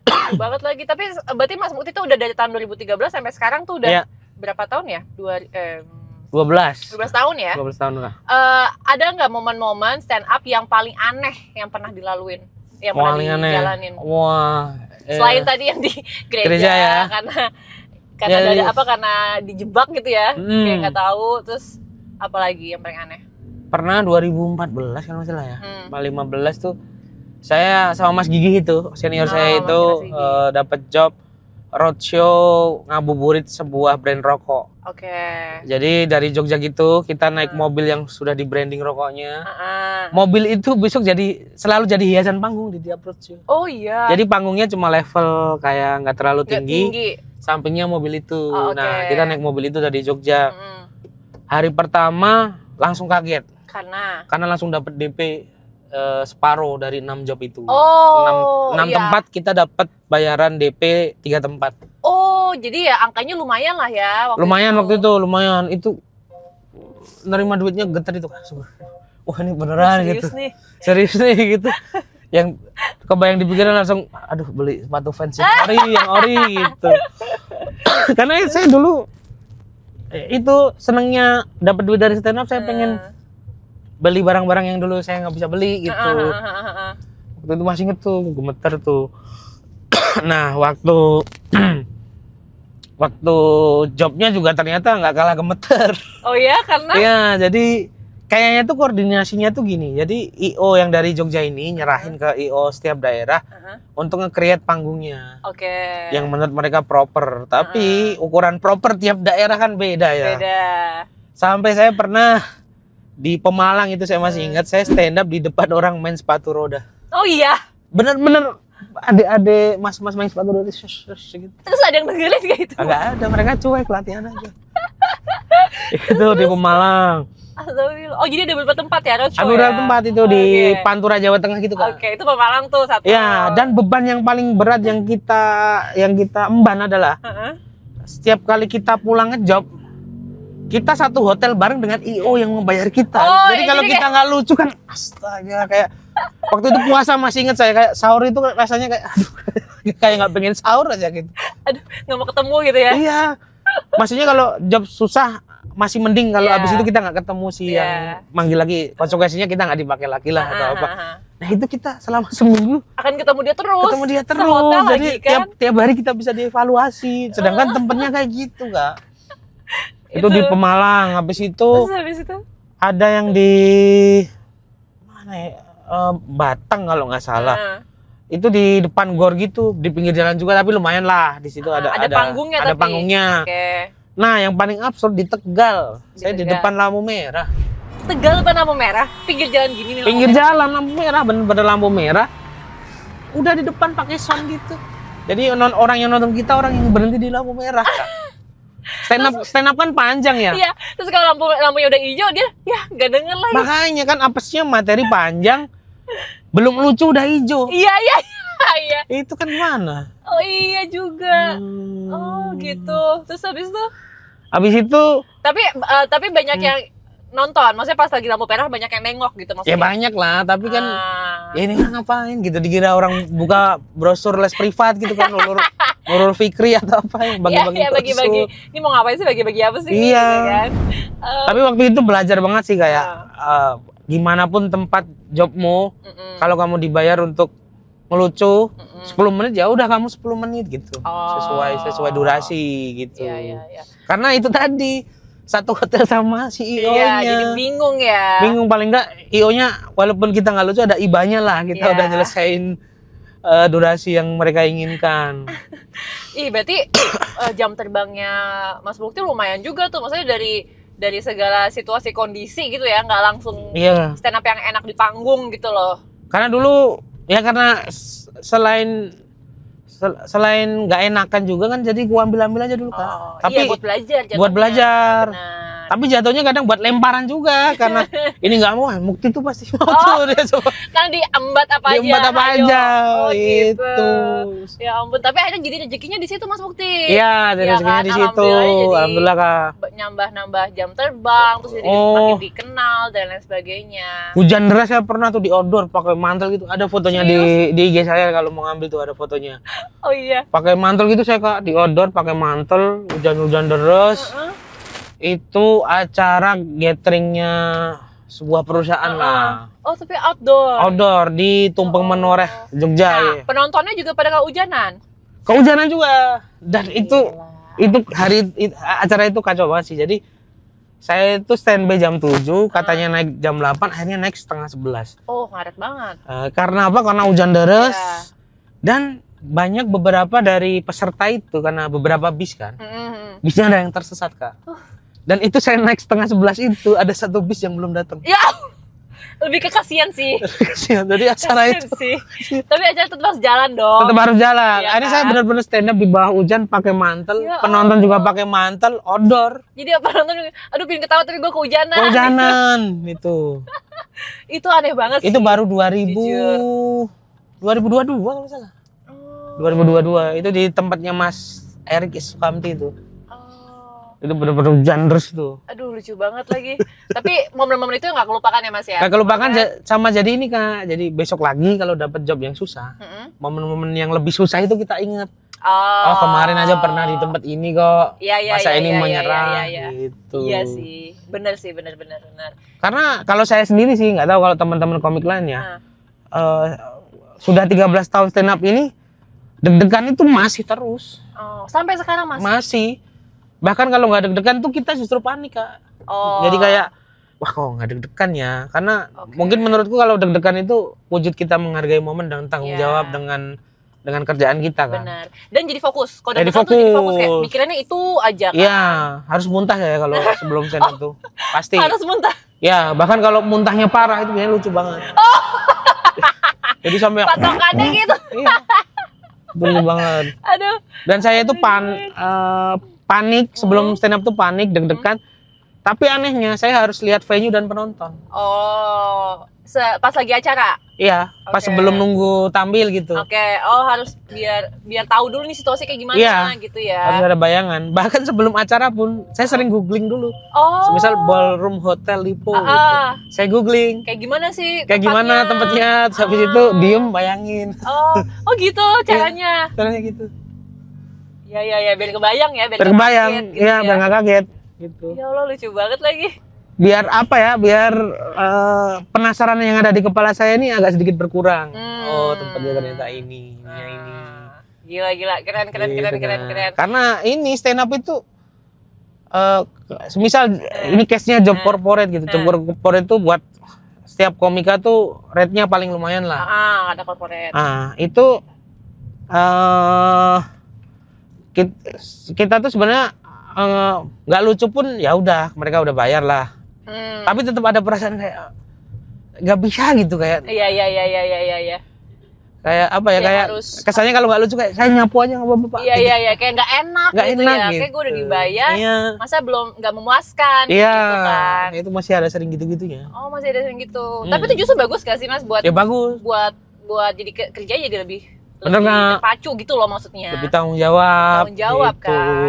Lucu banget lagi. Tapi berarti Mas Mukti tuh udah dari tahun 2013 sampai sekarang tuh udah Iya. berapa tahun ya? 12 tahun ya? 12 tahun lah. Ada nggak momen-momen stand up yang paling aneh yang pernah dilaluin? Yang Paling pernah aneh. dijalanin? Wah. Selain tadi yang di gereja, Gereja ya. karena Ya, ada ya. apa karena dijebak gitu ya, kayak nggak tahu. Terus apa lagi yang paling aneh? Pernah 2014 kalau nggak salah ya. 15 tuh saya sama Mas Gigi itu, senior saya itu Mas Gigi. dapat job roadshow ngabuburit sebuah brand rokok. Oke. Jadi dari Jogja gitu kita naik mobil yang sudah di branding rokoknya. Mobil itu besok selalu jadi hiasan panggung di tiap roadshow. Oh iya. Jadi panggungnya cuma level kayak nggak terlalu Nggak tinggi, tinggi. sampingnya mobil itu. Oh, oke. Nah kita naik mobil itu dari Jogja. Mm-mm. Hari pertama langsung kaget Karena langsung dapat DP separuh dari 6 job itu. Oh, 6 iya. tempat kita dapat bayaran DP 3 tempat. Oh, jadi ya angkanya lumayan lah ya Waktu itu lumayan. Itu nerima duitnya getar itu kan. Wah, ini beneran Serius gitu. nih. Serius nih gitu. Yang kebayang di pikiran langsung, aduh beli sepatu fans yang ori gitu. Karena saya dulu itu senengnya dapat duit dari stand up, saya pengen beli barang-barang yang dulu saya nggak bisa beli gitu. Waktu itu masih inget tuh, gemeter tuh. Nah waktu jobnya juga ternyata nggak kalah gemeter. Oh iya, karena? Iya, jadi kayaknya tuh koordinasinya tuh gini. Jadi IO yang dari Jogja ini nyerahin ke IO setiap daerah untuk nge-create panggungnya. Oke. Yang menurut mereka proper. Tapi ukuran proper tiap daerah kan beda ya. Beda. Sampai saya pernah di Pemalang itu saya masih ingat, saya stand up di depan orang main sepatu roda. Oh iya? Bener-bener adik-adik mas-mas main sepatu roda gitu. Terus ada yang dengerin kayak gitu? Agak ada, mereka cuek latihan aja. Itu di Pemalang. Oh jadi ada beberapa tempat ya? Ada beberapa tempat itu di Pantura Jawa Tengah gitu kan. Oke, itu Pemalang tuh satu. Ya, dan beban yang paling berat yang kita emban adalah setiap kali kita pulang ngejob, kita satu hotel bareng dengan IO yang membayar kita. Jadi kalau kita nggak lucu kan, astaga, kayak waktu itu puasa masih inget saya, kayak sahur itu rasanya kayak aduh, kayak nggak pengen sahur aja gitu. Aduh, nggak mau ketemu gitu ya? Iya, maksudnya kalau job susah masih mending, kalau abis itu kita nggak ketemu sih yang manggil lagi, konsekuensinya kita nggak dipakai lagi lah atau apa. Nah itu kita selama seminggu akan ketemu dia terus. Jadi kan? tiap hari kita bisa dievaluasi. Sedangkan tempatnya kayak gitu Kak. Itu di Pemalang. Habis itu ada yang di mana ya? Batang kalau nggak salah. Itu di depan gor gitu, di pinggir jalan juga, tapi lumayan lah. Di situ ada panggungnya. Ada panggungnya. Nah, yang paling absurd di Tegal. Saya di depan lampu merah. Tegal depan lampu merah? Pinggir jalan gini nih? Pinggir jalan lampu merah, bener-bener lampu merah. Udah di depan pakai sound gitu. Jadi orang yang nonton kita, orang yang berhenti di lampu merah. Stand up kan panjang ya. Iya, terus kalau lampunya udah hijau dia ya nggak denger lagi. Makanya kan apesnya materi panjang, belum lucu udah hijau. Iya. Itu kan gimana? Oh iya juga. Oh gitu. Terus habis itu tapi banyak yang nonton, maksudnya pas lagi lampu merah banyak yang nengok gitu maksudnya. Ya banyak lah, tapi kan ya ini kan ngapain gitu, dikira orang buka brosur les privat gitu kan, Nurul Fikri atau apa yang bagi-bagi. Ini mau ngapain sih, bagi-bagi apa sih? Iya. Gitu kan? Tapi waktu itu belajar banget sih kayak gimana pun tempat jobmu, kalau kamu dibayar untuk ngelucu 10 menit ya udah kamu 10 menit gitu. Sesuai durasi gitu. Iya. Karena itu tadi satu hotel sama si IO-nya. Iya, jadi bingung ya. Bingung, paling enggak IO-nya walaupun kita nggak lucu ada IBA-nya lah. Kita udah nyelesain durasi yang mereka inginkan. Berarti jam terbangnya Mas Mukti lumayan juga tuh. Maksudnya dari segala situasi kondisi gitu ya, nggak langsung stand up yang enak di panggung gitu loh. Karena dulu ya karena selain nggak enakan juga kan, jadi gua ambil aja dulu Kak. Tapi buat belajar. Tapi jatuhnya kadang buat lemparan juga karena ini nggak mau, Mukti tuh pasti mau tuh dia coba. Kan diembat apa aja. Gitu. Ya ampun, tapi akhirnya jadi rezekinya di situ Mas Mukti. Iya, rezekinya di situ. Alhamdulillah Kak. Nambah jam terbang, terus jadi makin dikenal dan lain sebagainya. Hujan deras saya pernah tuh di outdoor pakai mantel gitu. Ada fotonya di IG saya, kalau mau ngambil tuh ada fotonya. Oh iya. Pakai mantel gitu saya Kak, di outdoor pakai mantel, hujan deras. Itu acara gatheringnya sebuah perusahaan lah. Oh tapi outdoor di Tumpeng Menoreh Jogja. Nah, penontonnya juga pada kehujanan juga, dan itu acara itu kacau banget sih. Jadi saya itu standby jam 7, katanya naik jam 8, akhirnya naik setengah 11. Oh ngaret banget. Karena apa? Karena hujan deras. Dan banyak beberapa dari peserta itu, karena beberapa bis kan, bisnya ada yang tersesat Kak. Dan itu saya naik setengah 11 itu ada satu bis yang belum datang. Ya, lebih ke kasihan sih. Kasihan. Jadi acara itu sih. Tapi acara tetap harus jalan dong. Tetap harus jalan. Ya, ini saya benar-benar stand up di bawah hujan pakai mantel. Ya, penonton juga pakai mantel outdoor. Jadi penonton, aduh pengen ketawa tapi gue kehujanan. Kehujanan itu. Itu aneh banget sih. Itu baru 2022 kalau salah. 2022 itu di tempatnya Mas Erik Sukamti itu. Itu bener-bener jandres tuh. Aduh lucu banget lagi. Tapi momen-momen itu nggak kelupakan ya Mas ya? Nggak kelupakan sama jadi ini Kak. Jadi besok lagi kalau dapat job yang susah, momen-momen yang lebih susah itu kita ingat. Oh kemarin aja pernah di tempat ini kok. Masa ini menyerah gitu. Iya sih, bener. Karena kalau saya sendiri sih nggak tahu kalau teman-teman komik lainnya. Sudah 13 tahun stand up ini deg-degan itu masih terus. Sampai sekarang Mas? Masih. Bahkan kalau nggak deg-degan tuh kita justru panik Kak. Jadi kayak wah kok nggak deg-degan ya? Karena mungkin menurutku kalau deg-degan itu wujud kita menghargai momen dan tanggung jawab dengan kerjaan kita kan. Benar. Dan jadi fokus. Kalau jadi fokus kayak pikirannya itu aja kan. Iya, harus muntah ya kalau sebelum stand up tuh. Pasti. Harus muntah. Ya, bahkan kalau muntahnya parah itu biasanya lucu banget. Jadi sampai patokannya gitu. Iya. Lucu banget. Aduh. Dan saya itu panik sebelum stand up tuh panik, deg-degan. Tapi anehnya saya harus lihat venue dan penonton. Pas lagi acara? Iya, pas sebelum nunggu tampil gitu. Harus biar tahu dulu nih situasi kayak gimana gitu ya. Harus ada bayangan. Bahkan sebelum acara pun saya sering googling dulu. Misal ballroom hotel Lipo gitu. Saya googling. Kayak gimana sih Kayak gimana tempatnya. Terus habis itu diem bayangin. Gitu caranya. Caranya gitu. Ya biar kebayang ya, biar kebayang. Iya, biar nggak kaget gitu. Ya Allah lucu banget lagi. Biar apa ya, biar penasaran yang ada di kepala saya ini agak sedikit berkurang. Tempatnya ternyata ini. Gila, keren. Karena ini stand up itu, misal ini case-nya job corporate gitu. Job corporate itu buat setiap komika tuh rate-nya paling lumayan lah. Ada corporate. Itu kita tuh sebenarnya nggak lucu pun ya udah, mereka udah bayar lah. Tapi tetap ada perasaan kayak nggak bisa gitu kayak. Iya. Kayak apa ya, kayak harus, kesannya kalau nggak lucu kayak saya nyapu aja nggak apa-apa. Iya, kayak nggak enak gitu ya. Gitu. Kayak gue udah dibayar, masa belum nggak memuaskan. Iya, gitu kan. Itu masih ada sering gitu-gitunya. Masih ada sering gitu. Tapi itu justru bagus gak sih Mas buat? Ya bagus. Buat jadi kerja jadi lebih terpacu gitu loh maksudnya. Lebih tanggung jawab gitu. Kan.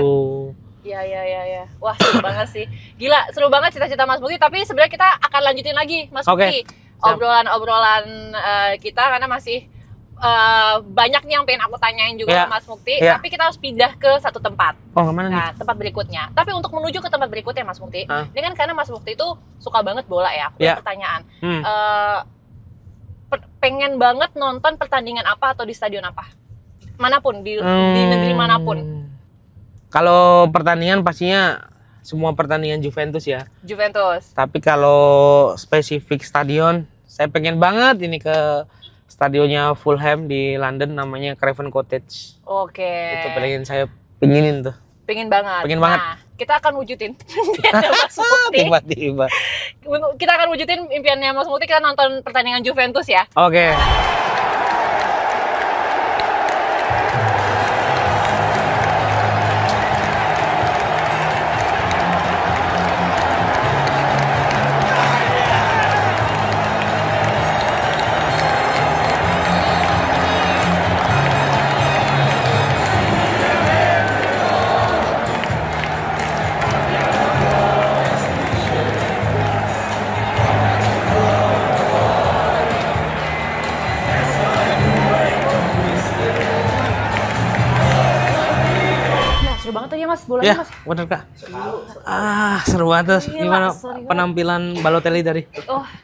Iya. Wah seru banget sih. Gila, seru banget cita-cita Mas Mukti. Tapi sebenarnya kita akan lanjutin lagi Mas Mukti. Obrolan kita karena masih banyak nih yang pengen aku tanyain juga Mas Mukti. Tapi kita harus pindah ke satu tempat. Kemana nih? Tempat berikutnya. Tapi untuk menuju ke tempat berikutnya Mas Mukti, ini kan karena Mas Mukti itu suka banget bola ya. Aku punya pertanyaan. Pengen banget nonton pertandingan apa atau di stadion apa? Manapun, di negeri manapun. Kalau pertandingan pastinya semua pertandingan Juventus ya. Juventus. Tapi kalau spesifik stadion, saya pengen banget ini ke stadionnya Fulham di London, namanya Craven Cottage. Itu pengen saya pinginin tuh. Pengen banget. Nah, kita akan wujudin impiannya Mas Mukti. Tiba-tiba. Kita akan wujudin impiannya Mas Mukti, kita nonton pertandingan Juventus ya. Mas, bolanya Mas. Bener Kak. Seru banget. Gimana penampilan Balotelli tadi?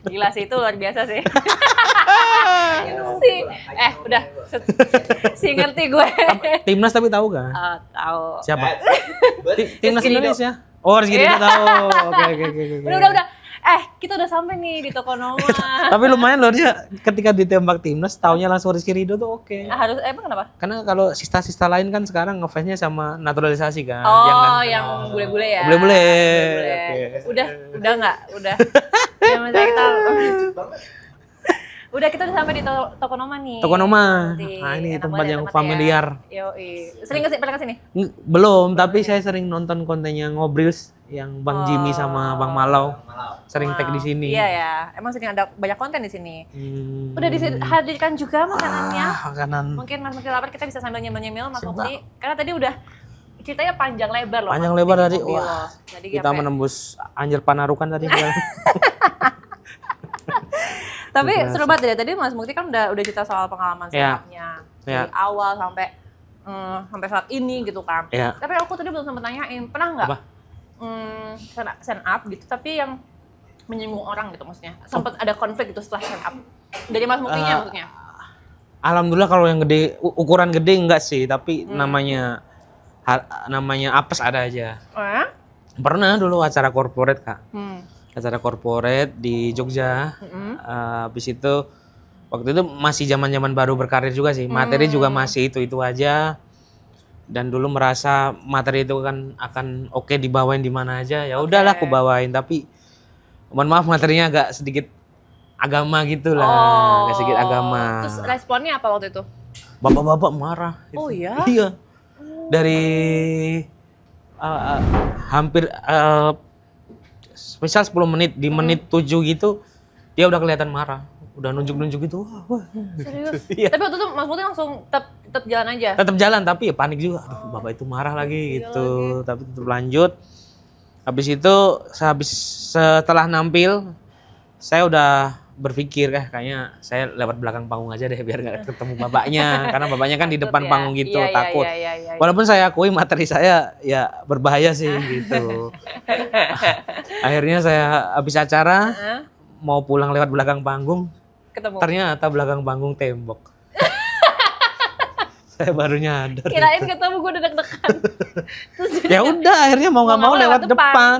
Gila sih, itu luar biasa sih. Udah ngerti gue. Timnas tapi tahu gak? Tahu. Siapa? Timnas Indonesia. Rizky Ridho tahu. Oke. Udah. Kita udah sampai nih di Tokonoma. Tapi lumayan loh dia ketika ditembak timnas, taunya langsung Rizky Ridho tuh oke. Emang kenapa? Karena kalau sista-sista lain kan sekarang ngefans-nya sama naturalisasi kan. Yang bule-bule ya. Bule-bule. Udah nggak? Udah. Kita udah sampai di Tokonoma nih. Tokonoma. Ini tempat yang familiar. Pernah kesini? Belum, tapi saya sering nonton kontennya Ngobrils yang Bang Jimmy sama Bang Malau. Sering tag di sini. Iya ya, emang sering ada banyak konten di sini. Udah dihadirkan juga makanannya. Makanan. Mungkin Mas Mukti lapar, kita bisa sambil nyemil-nyemil Mas Mukti. Karena tadi udah ceritanya panjang lebar loh. Panjang Mas lebar Mukti tadi, mobil wah. loh. Jadi Kita sampai- menembus Anyer Panarukan tadi. Tapi Berasa. seru banget ya. Tadi Mas Mukti kan udah cerita soal pengalaman Ya. stand-up-nya Ya. dari awal sampai saat ini gitu kan. Ya. Tapi aku tadi belum sempat nanyain, pernah nggak Apa? stand up gitu tapi yang menyinggung orang gitu maksudnya? Sempat ada konflik gitu setelah stand up dari Mas Muktinya maksudnya? Alhamdulillah kalau yang gede, ukuran gede enggak sih, tapi namanya apes ada aja. Pernah dulu acara corporate Kak. Acara corporate di Jogja. Habis itu waktu itu masih zaman-zaman baru berkarir juga sih. Materi juga masih itu aja. Dan dulu merasa materi itu kan akan oke dibawain di mana aja. Ya udahlah aku bawain, tapi mohon maaf materinya agak sedikit agama gitu lah. Agak sedikit agama. Terus responnya apa waktu itu? Bapak-bapak marah. Gitu. Oh iya? Iya. Dari hampir misal 10 menit, di menit 7 gitu dia udah kelihatan marah. Udah nunjuk-nunjuk gitu. Wah. Serius? Iya. Tapi waktu itu Mas Mukti langsung tetap jalan aja? Tetap jalan tapi ya panik juga. Aduh, bapak itu marah lagi gitu. Tapi tetap lanjut. Habis itu setelah nampil saya udah berpikir kayaknya saya lewat belakang panggung aja deh biar nggak ketemu bapaknya karena bapaknya kan di depan ya? panggung gitu Iya, takut. Iya. Walaupun saya akui materi saya ya berbahaya sih gitu. Akhirnya saya habis acara mau pulang lewat belakang panggung, Ketemu. ternyata belakang panggung tembok. Saya baru nyadar. Kirain ketemu gue udah deg-degan. Terus Ya udah akhirnya mau nggak mau lewat depan. depan.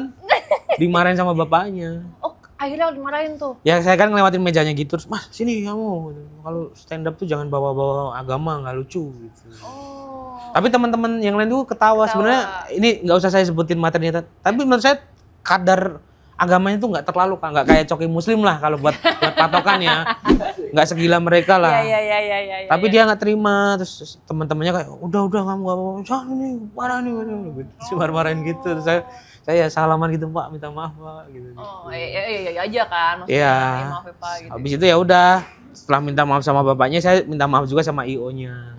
Dimarahin sama bapaknya. Oh, akhirnya dimarahin tuh. Ya saya kan ngelewatin mejanya gitu terus, "Mas, sini kamu. Kalau stand up tuh jangan bawa-bawa agama, nggak lucu." gitu. Oh. Tapi teman-teman yang lain tuh ketawa. Sebenarnya ini nggak usah saya sebutin materinya, tapi menurut saya kadar agamanya tuh nggak terlalu Kak, nggak kayak Coki Muslim lah kalau buat patokan ya, nggak segila mereka lah. Iya. Tapi dia nggak terima, terus teman-temannya kayak udah kamu nggak apa-apa, jangan nih marah nih, gitu. Marah-marahin gitu. Terus saya ya salaman gitu Pak, minta maaf Pak, gitu. Oh iya aja kan, maksudnya Iya. ya, maaf ya Pak gitu. Habis itu ya udah, setelah minta maaf sama bapaknya, saya minta maaf juga sama IO-nya.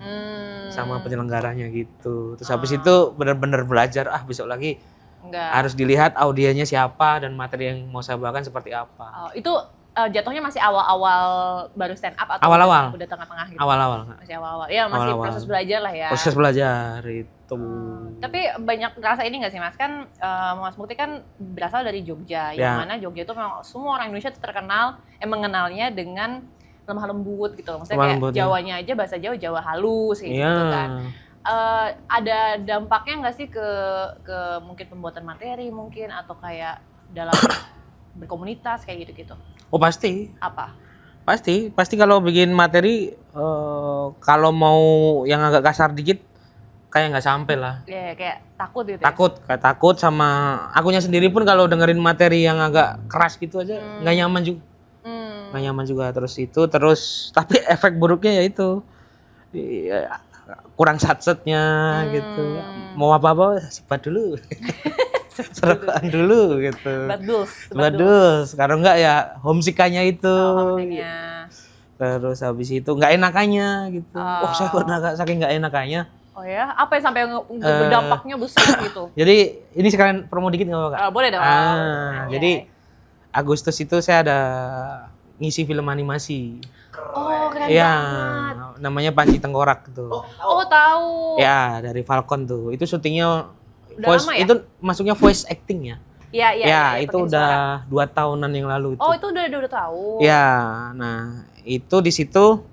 Sama penyelenggaranya gitu. Terus habis itu benar-benar belajar besok lagi Enggak. harus dilihat audiennya siapa dan materi yang mau saya bawakan seperti apa. Oh, itu jatuhnya masih awal-awal baru stand up atau Awal-awal. udah tengah-tengah gitu? Awal-awal Kak. Masih awal-awal. Ya masih Awal-awal. proses belajar lah ya. Proses belajar itu. Tapi banyak rasa ini nggak sih Mas? Kan Mas Mukti kan berasal dari Jogja, yang mana Jogja itu memang semua orang Indonesia tuh terkenal mengenalnya dengan lemah lembut gitu loh. Maksudnya Lemah kayak lembut, Jawanya aja bahasa Jawa halus kayak gitu kan. Ada dampaknya nggak sih ke mungkin pembuatan materi mungkin atau kayak dalam berkomunitas kayak gitu-gitu? Oh pasti. Apa? Pasti kalau bikin materi kalau mau yang agak kasar dikit kayak nggak sampai lah. Ya kayak takut gitu. Takut sama akunya sendiri pun kalau dengerin materi yang agak keras gitu aja nggak nyaman juga. Nggak nyaman juga terus tapi efek buruknya ya itu kurang satsetnya gitu. Mau apa-apa sebat dulu. Serokan dulu gitu. Badus. Kalau enggak ya homesick-nya itu. Terus habis itu nggak enakannya gitu. Saya pernah saking nggak enakannya. Oh ya, apa yang sampai berdampaknya besar gitu? Jadi ini sekalian promo dikit nggak apa-apa Kak? Boleh dong. Jadi Agustus itu saya ada ngisi film animasi. Oh keren ya, banget. Namanya Panji Tengkorak gitu. Oh tahu. Ya dari Falcon tuh. Itu syutingnya udah voice, lama ya? itu masuknya voice acting ya. Iya, itu udah 2 tahunan yang lalu itu. Oh itu udah tahu. Ya, nah itu di situ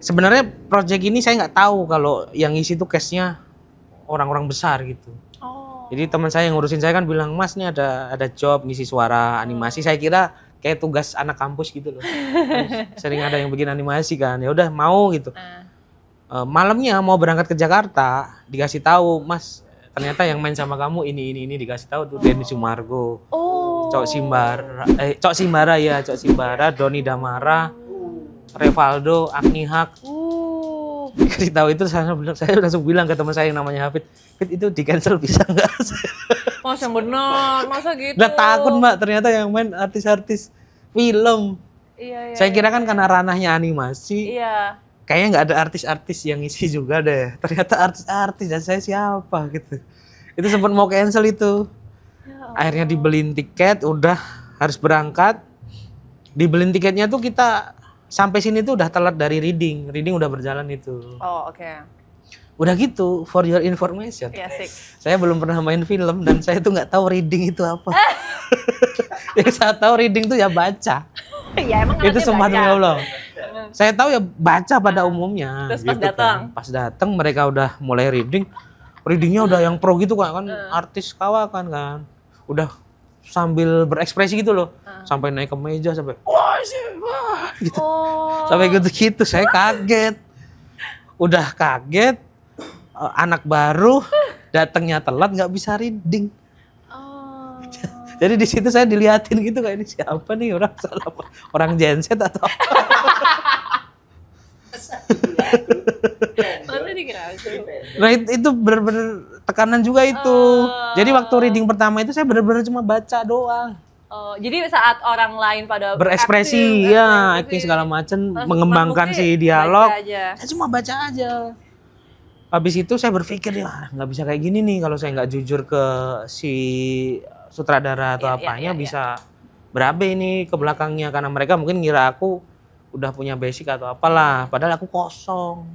sebenarnya project ini saya nggak tahu kalau yang ngisi tuh case-nya orang-orang besar gitu. Oh. Jadi teman saya yang ngurusin saya kan bilang, "Mas, nih ada job ngisi suara animasi." Saya kira kayak tugas anak kampus gitu loh. Sering ada yang bikin animasi kan. Ya udah mau gitu. Malamnya mau berangkat ke Jakarta, dikasih tahu, "Mas, ternyata yang main sama kamu ini dikasih tahu tuh Denny Sumargo." Oh. Cok Simbara, Doni Damara, Revaldo, Agni Haq. Dikasih tahu itu saya langsung bilang ke teman saya yang namanya Hafid, itu di cancel bisa nggak? Masa bener, masa gitu? Udah takut Mbak, ternyata yang main artis-artis film. Iya. Saya kira kan karena ranahnya animasi. Iya. kayaknya nggak ada artis-artis yang ngisi juga deh. Ternyata artis-artis dan saya siapa gitu. Itu sempat mau cancel itu. Akhirnya dibeliin tiket, udah harus berangkat. Dibeliin tiketnya tuh kita sampai sini tuh udah telat dari reading. Reading udah berjalan itu. Oh, oke. Udah gitu, for your information. Iya, asik. Saya belum pernah main film dan saya tuh nggak tahu reading itu apa. Yang saya tahu reading tuh ya baca. Ya emang Itu sumpah demi Allah. Emang. Saya tahu ya baca pada umumnya. Terus pas gitu datang? Kan. Pas datang mereka udah mulai reading. Readingnya udah yang pro gitu kan artis kawakan kan. Udah sambil berekspresi gitu loh. Sampai naik ke meja sampai wah gitu. Sampai gitu-gitu saya kaget. Udah kaget. Anak baru datangnya telat nggak bisa reading. Jadi di situ saya diliatin gitu kayak ini siapa nih orang Gen Z atau apa? Nah itu benar-benar tekanan juga itu. Jadi waktu reading pertama itu saya benar-benar cuma baca doang. Oh, jadi saat orang lain pada berekspresi, ya acting segala macam, mengembangkan si dialog, saya cuma baca aja. Habis itu saya berpikir ya nggak bisa kayak gini nih kalau saya nggak jujur ke si sutradara atau apanya bisa berabe ini ke belakangnya karena mereka mungkin ngira aku udah punya basic atau apalah padahal aku kosong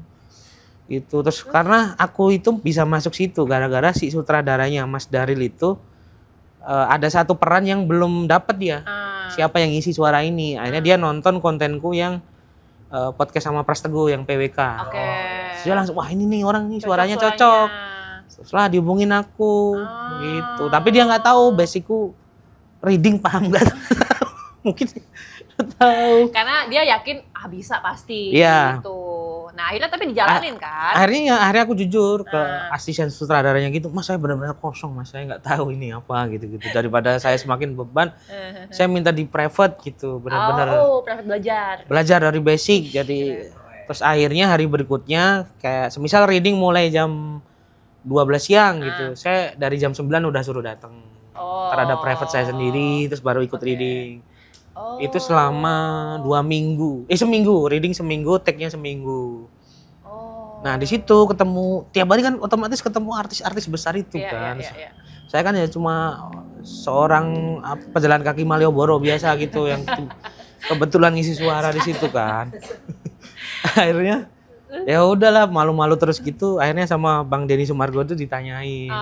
itu. Terus karena aku itu bisa masuk situ gara-gara si sutradaranya Mas Daril itu ada satu peran yang belum dapat dia siapa yang ngisi suara ini. Akhirnya dia nonton kontenku yang podcast sama Pras Teguh yang PWK. Dia langsung wah ini nih orang nih suaranya cocok. Setelah dihubungin aku gitu. Tapi dia nggak tahu basicku reading paham nggak mungkin tahu. Karena dia yakin bisa pasti gitu. Nah akhirnya tapi dijalanin kan. Akhirnya aku jujur ke asisten sutradaranya gitu. Mas saya benar-benar kosong mas, saya nggak tahu ini apa gitu-gitu. Daripada saya semakin beban, saya minta di private gitu. Benar-benar private belajar. Belajar dari basic. Jadi terus akhirnya hari berikutnya kayak semisal reading mulai jam 12 siang gitu. Saya dari jam 9 udah suruh datang. Terhadap private saya sendiri terus baru ikut reading. Itu selama 2 minggu. Seminggu, reading seminggu, take-nya seminggu. Nah, di situ ketemu tiap hari kan otomatis ketemu artis-artis besar itu kan. Saya kan ya cuma seorang pejalan kaki Malioboro biasa gitu yang kebetulan ngisi suara di situ kan. Akhirnya ya udahlah malu-malu terus gitu. Akhirnya sama Bang Denny Sumargo tuh ditanyain.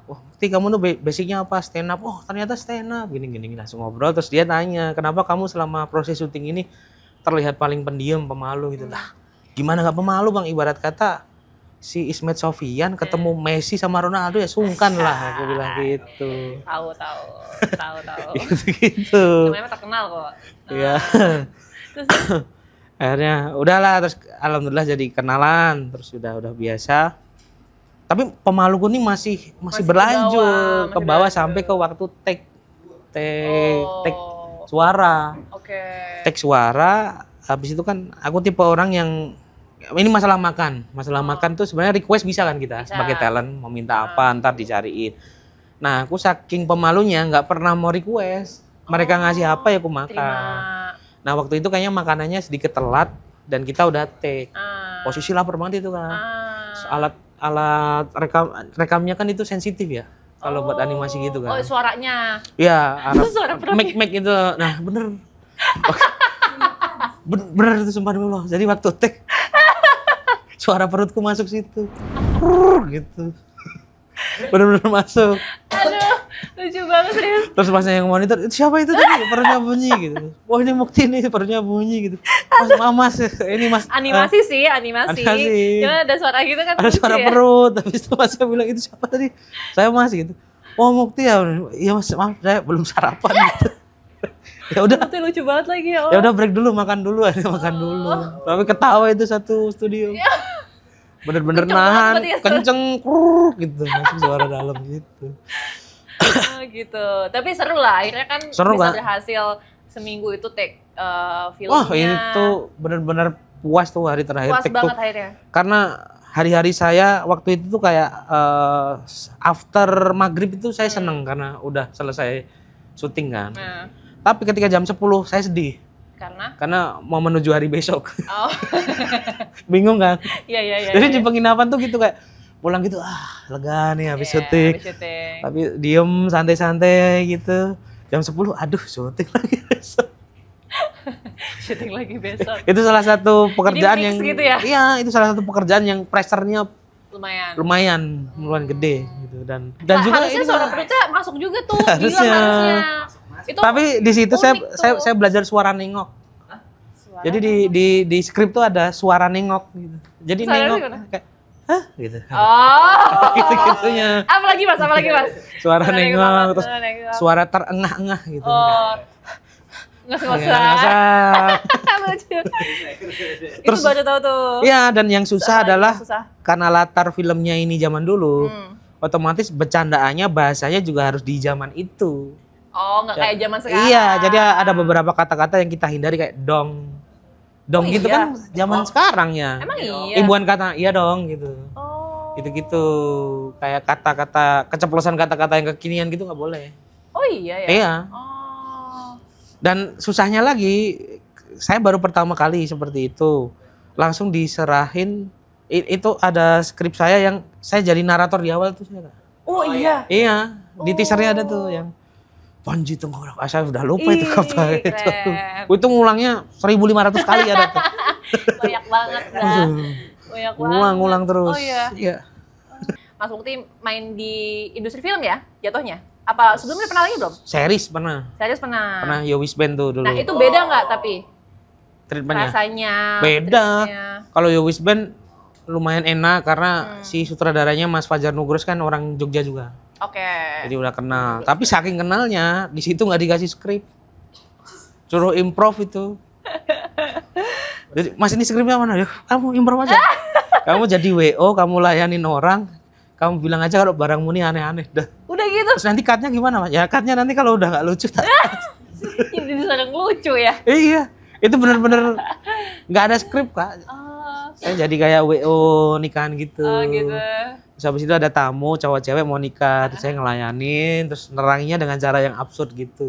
Wah, kamu tuh basicnya apa? Stand up. Oh, ternyata stand up. Gini langsung ngobrol terus dia tanya, "Kenapa kamu selama proses syuting ini terlihat paling pendiam, pemalu gitu?" Lah, gimana gak pemalu Bang? Ibarat kata si Ismet Sofyan ketemu Messi sama Ronaldo ya sungkan lah aku bilang gitu. Tahu. Gitu. Namanya terkenal kok. Iya. Akhirnya udahlah terus alhamdulillah jadi kenalan terus udah biasa. Tapi pemaluku nih masih berlanjut ke bawah sampai ke waktu take suara. Take suara habis itu kan aku tipe orang yang ini masalah makan. Masalah makan tuh sebenarnya request bisa kan kita sebagai talent mau minta apa ntar dicariin. Nah, aku saking pemalunya nggak pernah mau request. Mereka ngasih apa ya aku makan. Nah waktu itu kayaknya makanannya sedikit telat dan kita udah take. Posisi lapar banget itu kan. Alat rekamnya kan itu sensitif ya. Kalau buat animasi gitu kan. Suaranya. Iya, mic itu. Nah bener. Bener itu sumpah demi Allah. Jadi waktu take suara perutku masuk situ. Gitu. Bener-bener masuk. Aduh, lucu banget serius. Terus pas yang monitor, itu siapa itu tadi perutnya bunyi gitu. Wah ini Mukti nih perutnya bunyi gitu. Mas, ini mas. Animasi. Cuma ada suara gitu kan. Ada suara perut. Habis itu mas saya bilang itu siapa tadi? Saya mas gitu. Oh Mukti ya. Iya mas, maaf saya belum sarapan gitu. Ya udah. Itu lucu banget lagi ya. Ya udah break dulu, makan dulu. Tapi ketawa itu satu studio. Bener-bener nahan, kenceng, gitu, masuk suara dalam gitu. Gitu. Tapi seru lah, akhirnya kan seru, bisa berhasil seminggu itu take filmnya. Wah itu bener-bener puas tuh hari terakhir. Puas take banget tuh. akhirnya. Karena hari-hari saya waktu itu tuh kayak after maghrib itu saya seneng karena udah selesai syuting kan. Tapi ketika jam 10 saya sedih. Karena mau menuju hari besok. Oh. Bingung kan? Iya. Jadi di penginapan tuh gitu kayak pulang gitu, lega nih habis syuting. Tapi diem santai-santai gitu. Jam 10, aduh syuting lagi besok. Syuting lagi besok. Itu salah satu pekerjaan yang gitu ya? Iya, itu salah satu pekerjaan yang pressure-nya lumayan gede gitu dan nah, juga harusnya ini suara perutnya masuk juga tuh. harusnya. Itu tapi di situ saya belajar suara nengok. Jadi di skrip tuh ada suara nengok gitu. Jadi suara nengok kayak hah gitu. Oh. Gitu-gitunya. Apalagi Mas? Suara nengok terus suara terengah-engah gitu. Oh. Nggak Terus baru tahu tuh. Iya, dan yang susah adalah karena latar filmnya ini zaman dulu, otomatis bercandaannya bahasanya juga harus di zaman itu. Oh, nggak kayak zaman sekarang. Iya, jadi ada beberapa kata-kata yang kita hindari kayak dong gitu kan zaman sekarang ya. Emang iya? Imbuhan kata iya dong gitu. Oh. Gitu-gitu. Kayak kata-kata keceplosan kata-kata yang kekinian gitu nggak boleh. Oh iya ya. Iya. Dan susahnya lagi, saya baru pertama kali seperti itu. Langsung diserahin, itu ada skrip saya yang saya jadi narator di awal tuh. Oh iya? Iya, di teasernya ada tuh yang Panji Tengkorak. Saya udah lupa itu apa itu. Itu ngulangnya 1.500 kali ada tuh. Banyak banget dah. Banyak banget. Ngulang terus. Oh iya. Iya. Mas Mukti main di industri film ya jatuhnya? Apa sebelumnya pernah lagi belum? Series pernah. Pernah Yowis Band tuh dulu. Nah itu beda nggak tapi? Treatmentnya? Rasanya. Beda. Kalau Yowis Band lumayan enak karena si sutradaranya Mas Fajar Nugros kan orang Jogja juga. Oke. Jadi udah kenal. Tapi saking kenalnya di situ nggak dikasih skrip. Suruh improv itu. Jadi Mas ini skripnya mana? Ya, kamu improv aja. Kamu jadi WO, kamu layanin orang. Kamu bilang aja kalau barangmu ini aneh-aneh. Udah gitu. Terus nanti cut-nya gimana, Mas? Ya cut-nya nanti kalau udah nggak lucu. Jadi sedang lucu ya? Iya, itu bener-bener nggak ada skrip, Kak. Saya jadi kayak WO nikahan gitu. Oh gitu. Terus habis itu ada tamu cowok cewek mau nikah, terus saya ngelayanin, terus neranginya dengan cara yang absurd gitu.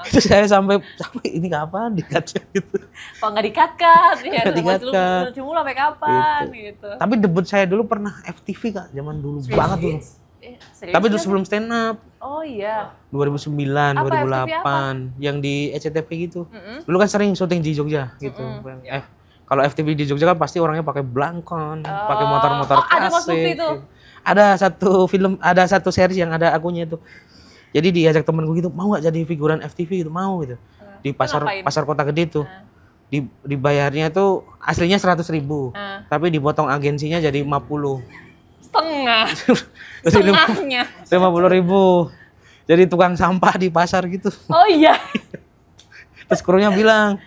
Itu saya sampai ini kapan di-cut gitu. Kok nggak di-cut? Ya, di-cut. Cuma sampai kapan gitu. Tapi debut saya dulu pernah FTV, Kak, zaman dulu banget dulu. Tapi dulu sebelum stand up. Oh iya. 2009, 2008 yang di SCTV gitu. Dulu kan sering syuting di Jogja gitu. Kalau FTV di Jogja kan pasti orangnya pakai blangkon, pakai motor-motor klasik. Ada satu film, ada satu series yang ada akunya itu. Jadi diajak temenku gitu, mau nggak jadi figuran FTV gitu, mau gitu. Di pasar kota gede tuh. Dibayarnya tuh aslinya 100.000. Tapi dipotong agensinya jadi 50. Setengahnya. 50.000. Jadi tukang sampah di pasar gitu. Oh iya. Terus krunya bilang,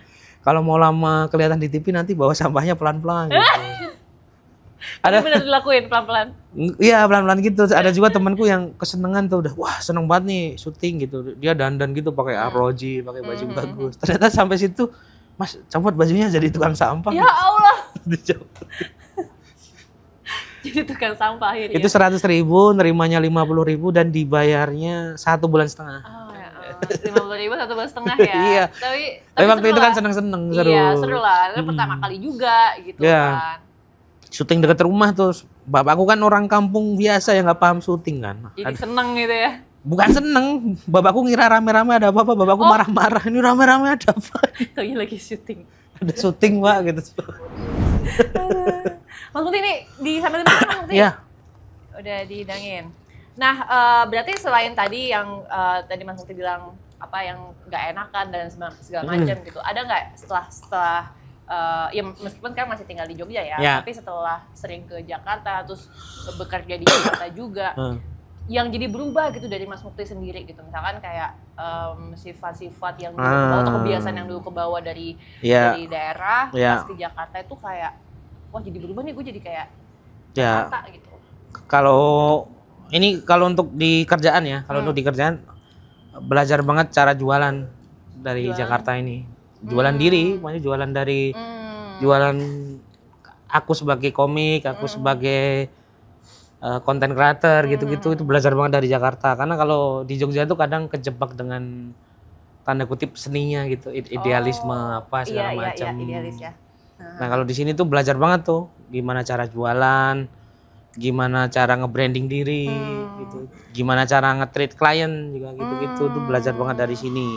kalau mau lama kelihatan di TV nanti bawa sampahnya pelan-pelan gitu. Ada benar dilakuin pelan-pelan. Iya, pelan-pelan gitu. Ada juga temanku yang kesenengan tuh udah, wah seneng banget nih syuting gitu. Dia dandan gitu pakai arloji, pakai baju bagus. Ternyata sampai situ, Mas, copot bajunya jadi tukang sampah. Ya Allah. Dicopot. Jadi tukang sampah akhirnya. Itu 100.000, nerimanya 50.000 dan dibayarnya 1,5 bulan. Oh, ya. 50.000 1,5 ya. Iya. Tapi waktu itu kan seneng-seneng, seru. Iya, seru lah. Itu pertama kali juga gitu kan. Syuting dekat rumah tuh. Bapakku kan orang kampung biasa yang nggak paham syuting kan. Jadi seneng gitu ya. Bukan seneng, bapakku ngira rame-rame ada apa-apa, bapakku marah-marah. Ini rame-rame ada apa? Taunya lagi syuting. Ada syuting, Pak, gitu. Mas Mukti ini di sambil Mas Mukti? Iya. Udah dihidangin. Nah, berarti selain tadi yang tadi Mas Mukti bilang apa yang nggak enakan dan segala macam gitu, ada nggak setelah ya meskipun kan masih tinggal di Jogja ya, tapi setelah sering ke Jakarta terus bekerja di Jakarta juga, yang jadi berubah gitu dari Mas Mukti sendiri gitu, misalkan kayak sifat-sifat yang dulu kebawa atau kebiasaan yang dulu kebawa dari daerah pas ke Jakarta itu kayak wah jadi berubah nih, gue jadi kayak Jakarta gitu. Kalau untuk di kerjaan ya, kalau untuk di kerjaan belajar banget cara jualan dari Jakarta ini. Jualan diri, maksudnya jualan dari jualan aku sebagai komik, aku sebagai content creator gitu-gitu, itu belajar banget dari Jakarta. Karena kalau di Jogja tuh kadang kejebak dengan tanda kutip seninya gitu, idealisme apa segala macam. Iya, idealis ya. Nah kalau di sini tuh belajar banget tuh gimana cara jualan, gimana cara nge-branding diri gitu, gimana cara nge-treat klien juga gitu-gitu tuh belajar banget dari sini.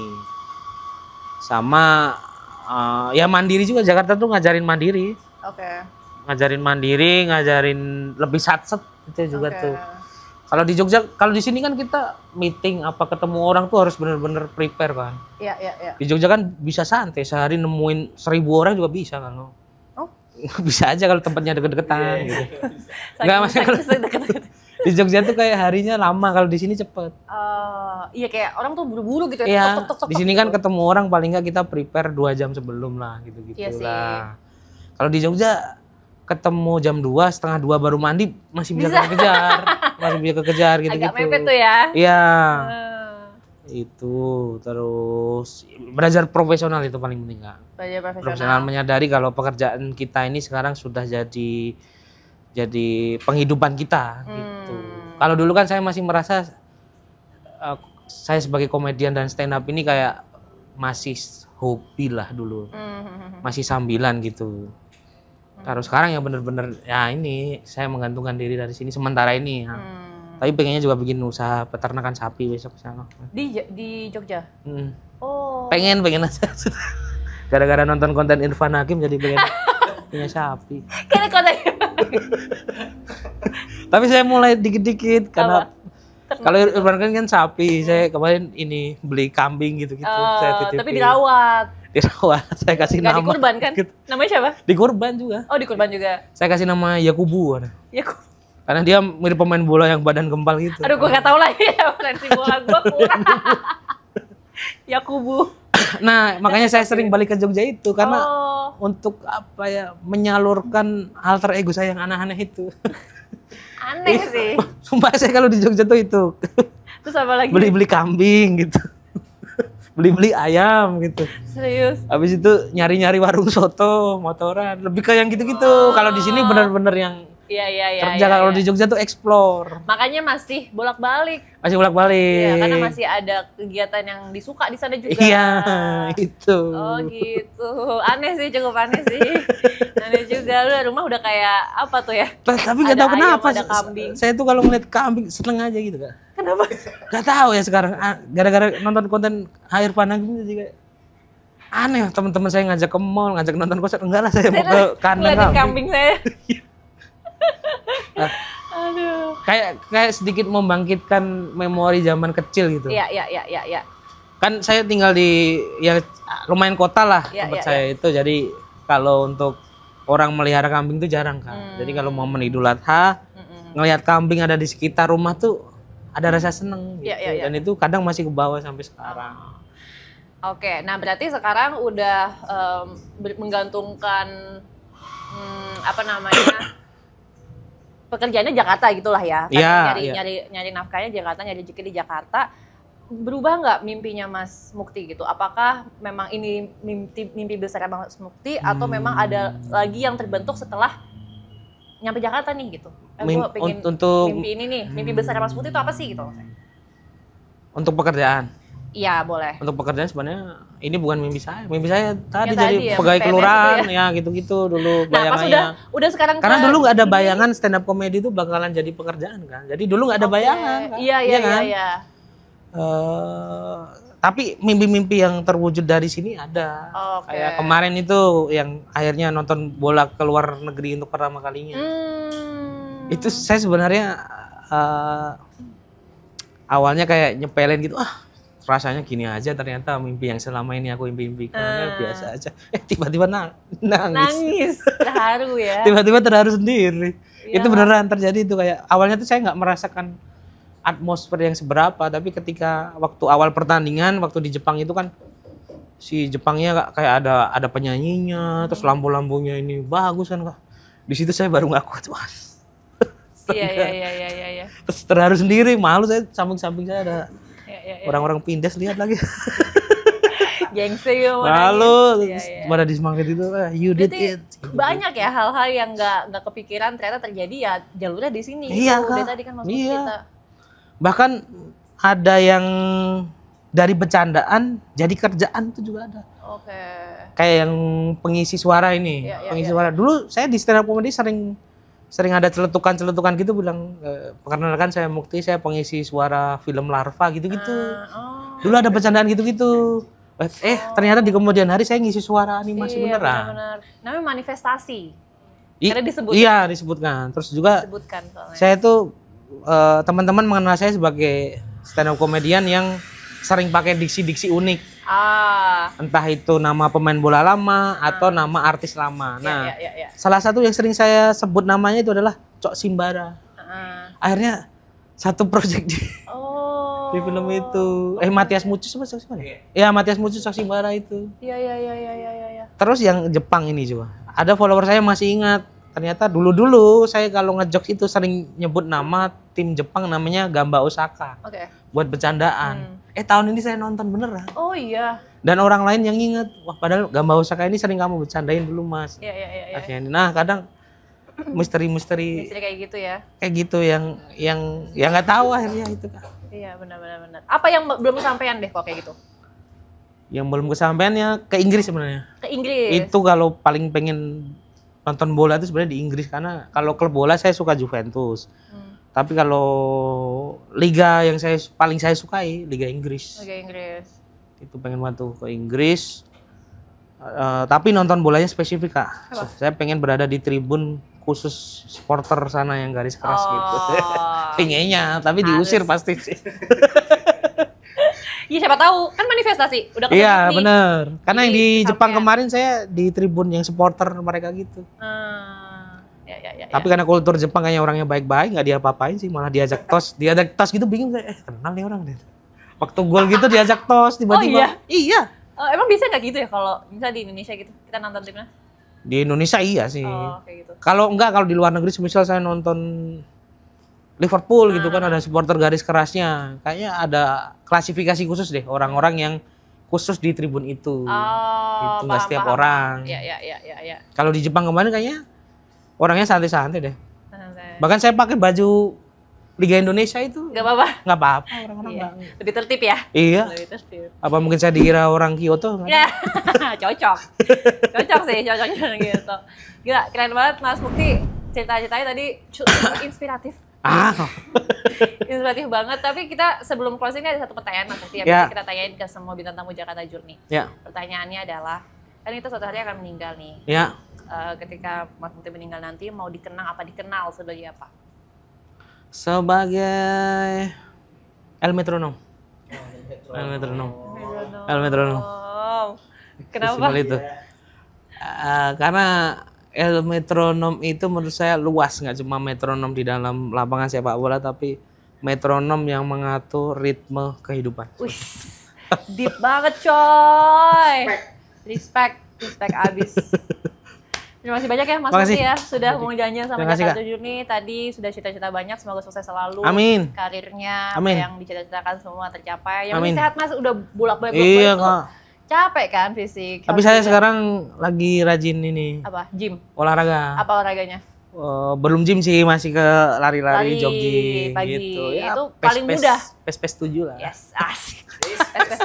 Sama ya mandiri juga, Jakarta tuh ngajarin mandiri. Ngajarin mandiri, ngajarin lebih satset itu juga tuh. Kalau di Jogja, kalau di sini kan kita meeting apa ketemu orang tuh harus bener-bener prepare kan. Iya. Di Jogja kan bisa santai, sehari nemuin 1000 orang juga bisa kan lo. Oh? Bisa aja kalau tempatnya deket-deketan gitu. Enggak masalah kalau di Jogja tuh kayak harinya lama, kalau di sini cepet. Iya kayak orang tuh buru-buru gitu ya. Iya, di sini kan ketemu orang paling nggak kita prepare 2 jam sebelum lah gitu-gitu lah. Kalau di Jogja ketemu jam 2, setengah 2 baru mandi masih bisa kekejar, masih bisa kekejar gitu-gitu. Agak mepet tuh ya. Iya. Itu terus belajar profesional itu paling penting kan. Belajar Profesional menyadari kalau pekerjaan kita ini sekarang sudah jadi penghidupan kita gitu. Kalau dulu kan saya masih merasa saya sebagai komedian dan stand up ini kayak masih hobi lah dulu. Masih sambilan gitu. Kalau sekarang ya bener-bener ya ini saya menggantungkan diri dari sini sementara ini ya. Tapi pengennya juga bikin usaha peternakan sapi besok sana. Di Jogja? Oh. Pengen aja. Gara-gara nonton konten Irfan Hakim jadi pengen punya sapi. Karena konten. Tapi saya mulai dikit-dikit karena kalau Irfan Hakim kan sapi, saya kemarin ini beli kambing gitu-gitu. Saya titipin. Tapi dirawat, saya kasih nama. Dikurban kan? Namanya siapa? Dikurban juga. Oh dikurban juga. Saya kasih nama Yakubu. Yakubu. Karena dia mirip pemain bola yang badan gempal gitu. Aduh, gue gak tahu lah ya referensi bola gue kurang. Yakubu. Nah, makanya saya sering balik ke Jogja itu karena untuk apa ya, menyalurkan alter ego saya yang aneh-aneh itu. Aneh sih. Sumpah saya kalau di Jogja tuh itu. Terus apa lagi? Beli-beli kambing gitu. Beli-beli ayam gitu. Serius? Habis itu nyari-nyari warung soto, motoran. Lebih ke yang gitu-gitu. Kalau di sini bener-bener yang Iya. kerja. Kalau di Jogja tuh explore. Makanya masih bolak-balik. Masih bolak-balik. Iya, karena masih ada kegiatan yang disuka di sana juga. Iya, itu. Oh gitu. Aneh sih, cukup aneh sih. Aneh juga. Rumah udah kayak apa tuh ya? Tapi nggak tahu kenapa. Ada kambing. Saya tuh kalau ngeliat kambing seneng aja gitu kan. Kenapa? Gak tahu ya sekarang. Gara-gara nonton konten Irfan Hakim juga aneh. Teman-teman saya ngajak ke mall, ngajak nonton konser. Enggak lah, saya mau ke kandang kambing saya. Aduh. Kayak sedikit membangkitkan memori zaman kecil gitu. Iya. Kan saya tinggal di ya lumayan kota lah tempat saya itu. Jadi kalau untuk orang melihara kambing itu jarang kan. Jadi kalau momen Idul Adha ngelihat kambing ada di sekitar rumah tuh ada rasa seneng gitu. Dan itu kadang masih ke bawah sampai sekarang. Oke, nah berarti sekarang udah menggantungkan apa namanya? Pekerjaannya Jakarta gitulah ya. Nyari nafkahnya Jakarta, nyari rezeki di Jakarta. Berubah nggak mimpinya Mas Mukti gitu? Apakah memang ini mimpi besar Mas Mukti atau memang ada lagi yang terbentuk setelah nyampe Jakarta nih gitu? Gue pengen mimpi ini nih, mimpi besar Mas Mukti itu apa sih gitu? Untuk pekerjaan? Iya boleh. Untuk pekerjaan sebenarnya ini bukan mimpi saya. Mimpi saya tadi jadi pegawai kelurahan ya gitu-gitu dulu bayangannya. Udah sekarang karena dulu nggak ada bayangan stand up comedy itu bakalan jadi pekerjaan kan. Jadi dulu nggak ada bayangan. Kan? Iya. Tapi mimpi-mimpi yang terwujud dari sini ada. Kayak kemarin itu yang akhirnya nonton bola ke luar negeri untuk pertama kalinya. Itu saya sebenarnya awalnya kayak nyepelin gitu. Rasanya gini aja, ternyata mimpi yang selama ini aku impikan biasa aja. Tiba-tiba nangis. Terharu ya. Tiba-tiba terharu sendiri. Itu beneran terjadi itu kayak awalnya tuh saya nggak merasakan atmosfer yang seberapa, tapi ketika waktu awal pertandingan waktu di Jepang itu kan si Jepangnya kayak ada penyanyinya, terus lampu-lampunya ini bagus kan Kak. Di situ saya baru nggak kuat. Iya. Terus terharu sendiri, malu saya, samping-samping saya ada orang-orang pindes lihat lagi. Gengsi ya. Lalu pada disemangat itu, you did it. Banyak ya hal-hal yang nggak kepikiran ternyata terjadi ya jalurnya di sini. Iya Dari tadi kan maksud kita. Bahkan ada yang dari bercandaan jadi kerjaan itu juga ada. Oke. Kayak yang pengisi suara ini, pengisi suara. Dulu saya di stand up comedy sering ada celetukan gitu bilang, perkenalkan saya Mukti, saya pengisi suara film Larva gitu-gitu. Dulu ada bercandaan gitu-gitu. Ternyata di kemudian hari saya ngisi suara animasi beneran. Benar-benar. Namanya manifestasi. Karena disebutkan. Iya, disebutkan. Terus juga disebutkan soalnya. Saya tuh teman-teman mengenal saya sebagai stand up comedian yang sering pakai diksi-diksi unik. Entah itu nama pemain bola lama atau nama artis lama. Nah, salah satu yang sering saya sebut namanya itu adalah Cok Simbara. Akhirnya satu proyek di film itu. Matias Mucus apa Cok Simbara? Iya, Matias Mucus Cok Simbara itu. Iya. Terus yang Jepang ini juga. Ada follower saya masih ingat. Ternyata dulu saya kalau ngejokes itu sering nyebut nama tim Jepang namanya Gamba Osaka. Buat bercandaan. Tahun ini saya nonton beneran. Oh iya. Dan orang lain yang inget, wah padahal Gamba Osaka ini sering kamu bercandain dulu mas. Iya. Nah kadang misteri kayak gitu ya. Kayak gitu yang nggak tahu akhirnya itu kan. Iya benar. Apa yang belum kesampaian deh kok kayak gitu? Yang belum kesampaiannya ke Inggris sebenarnya. Ke Inggris. Itu kalau paling pengen nonton bola itu sebenarnya di Inggris, karena kalau klub bola saya suka Juventus. Tapi kalau liga yang paling saya sukai Liga Inggris. Itu pengen banget tuh ke Inggris. Tapi nonton bolanya spesifik Kak. Saya pengen berada di tribun khusus supporter sana yang garis keras gitu. Pengennya, tapi diusir pasti sih. Iya siapa tahu, kan manifestasi. Udah ketemu. Iya bener. Karena yang di Jepang kemarin saya di tribun yang supporter mereka gitu. Tapi karena kultur Jepang kayaknya orangnya baik-baik, nggak diapa-apain sih, malah diajak tos gitu bingung kayak kenal nih orang deh. Waktu gol gitu diajak tos tiba-tiba. Iya. Emang bisa nggak gitu ya kalau misalnya di Indonesia gitu kita nonton timnas? Di Indonesia iya sih. Kayak gitu. Kalau di luar negeri, misal saya nonton Liverpool gitu kan ada supporter garis kerasnya. Kayaknya ada klasifikasi khusus deh orang-orang yang khusus di tribun itu. Itu nggak setiap orang. Iya. Kalau di Jepang kemarin kayaknya orangnya santai-santai deh. Bahkan saya pakai baju Liga Indonesia itu. Nggak apa-apa. Nggak apa-apa orang-orang. Lebih tertib ya. Iya. Lebih tertib. Apa mungkin saya dikira orang Kyoto? Ya, cocok gitu. Gila, keren banget Mas Mukti. Cerita-ceritanya tadi inspiratif. Inspiratif banget. Tapi kita sebelum closing ada satu pertanyaan Mas Mukti yang kita tanyain ke semua bintang tamu Jakarta Journey. Pertanyaannya adalah, kan kita suatu hari akan meninggal nih. Ketika Mas Mukti meninggal nanti mau dikenang dikenal sebagai apa? Sebagai El Metronom. Kenapa? Itu. Karena El Metronom itu menurut saya luas, nggak cuma metronom di dalam lapangan sepak bola, tapi metronom yang mengatur ritme kehidupan. Deep banget coy. Respect abis. Terima kasih banyak ya Mas Mukti ya sudah mau janjian sama Jakarta Journey. Tadi sudah cita-cita banyak, semoga sukses selalu. Amin. Karirnya apa yang dicita-citakan semua tercapai. Yang penting sehat Mas, udah bolak-balik Kak. Capek kan fisik. Tapi saya sekarang lagi rajin ini. Apa? Gym. Olahraga. Apa olahraganya? Belum gym sih, masih ke lari-lari, jogging pagi. Gitu. Itu paling mudah. PES 7 lah. Yes, asik. PES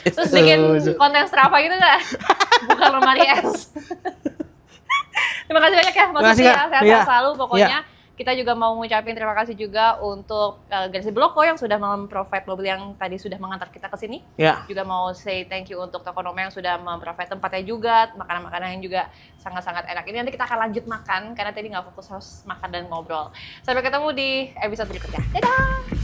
7. Terus bikin konten Strava gitu nggak? Bukan lemari es. Terima kasih banyak ya Mas Mukti ya, sehat selalu pokoknya. Kita juga mau ngucapin terima kasih juga untuk Garasi Bloko yang sudah memprovide mobil yang tadi sudah mengantar kita ke sini. Juga mau say thank you untuk Tokonoma yang sudah memprovide tempatnya juga, makanan-makanan yang juga sangat-sangat enak. Ini nanti kita akan lanjut makan karena tadi nggak fokus harus makan dan ngobrol. Sampai ketemu di episode berikutnya. Dadah!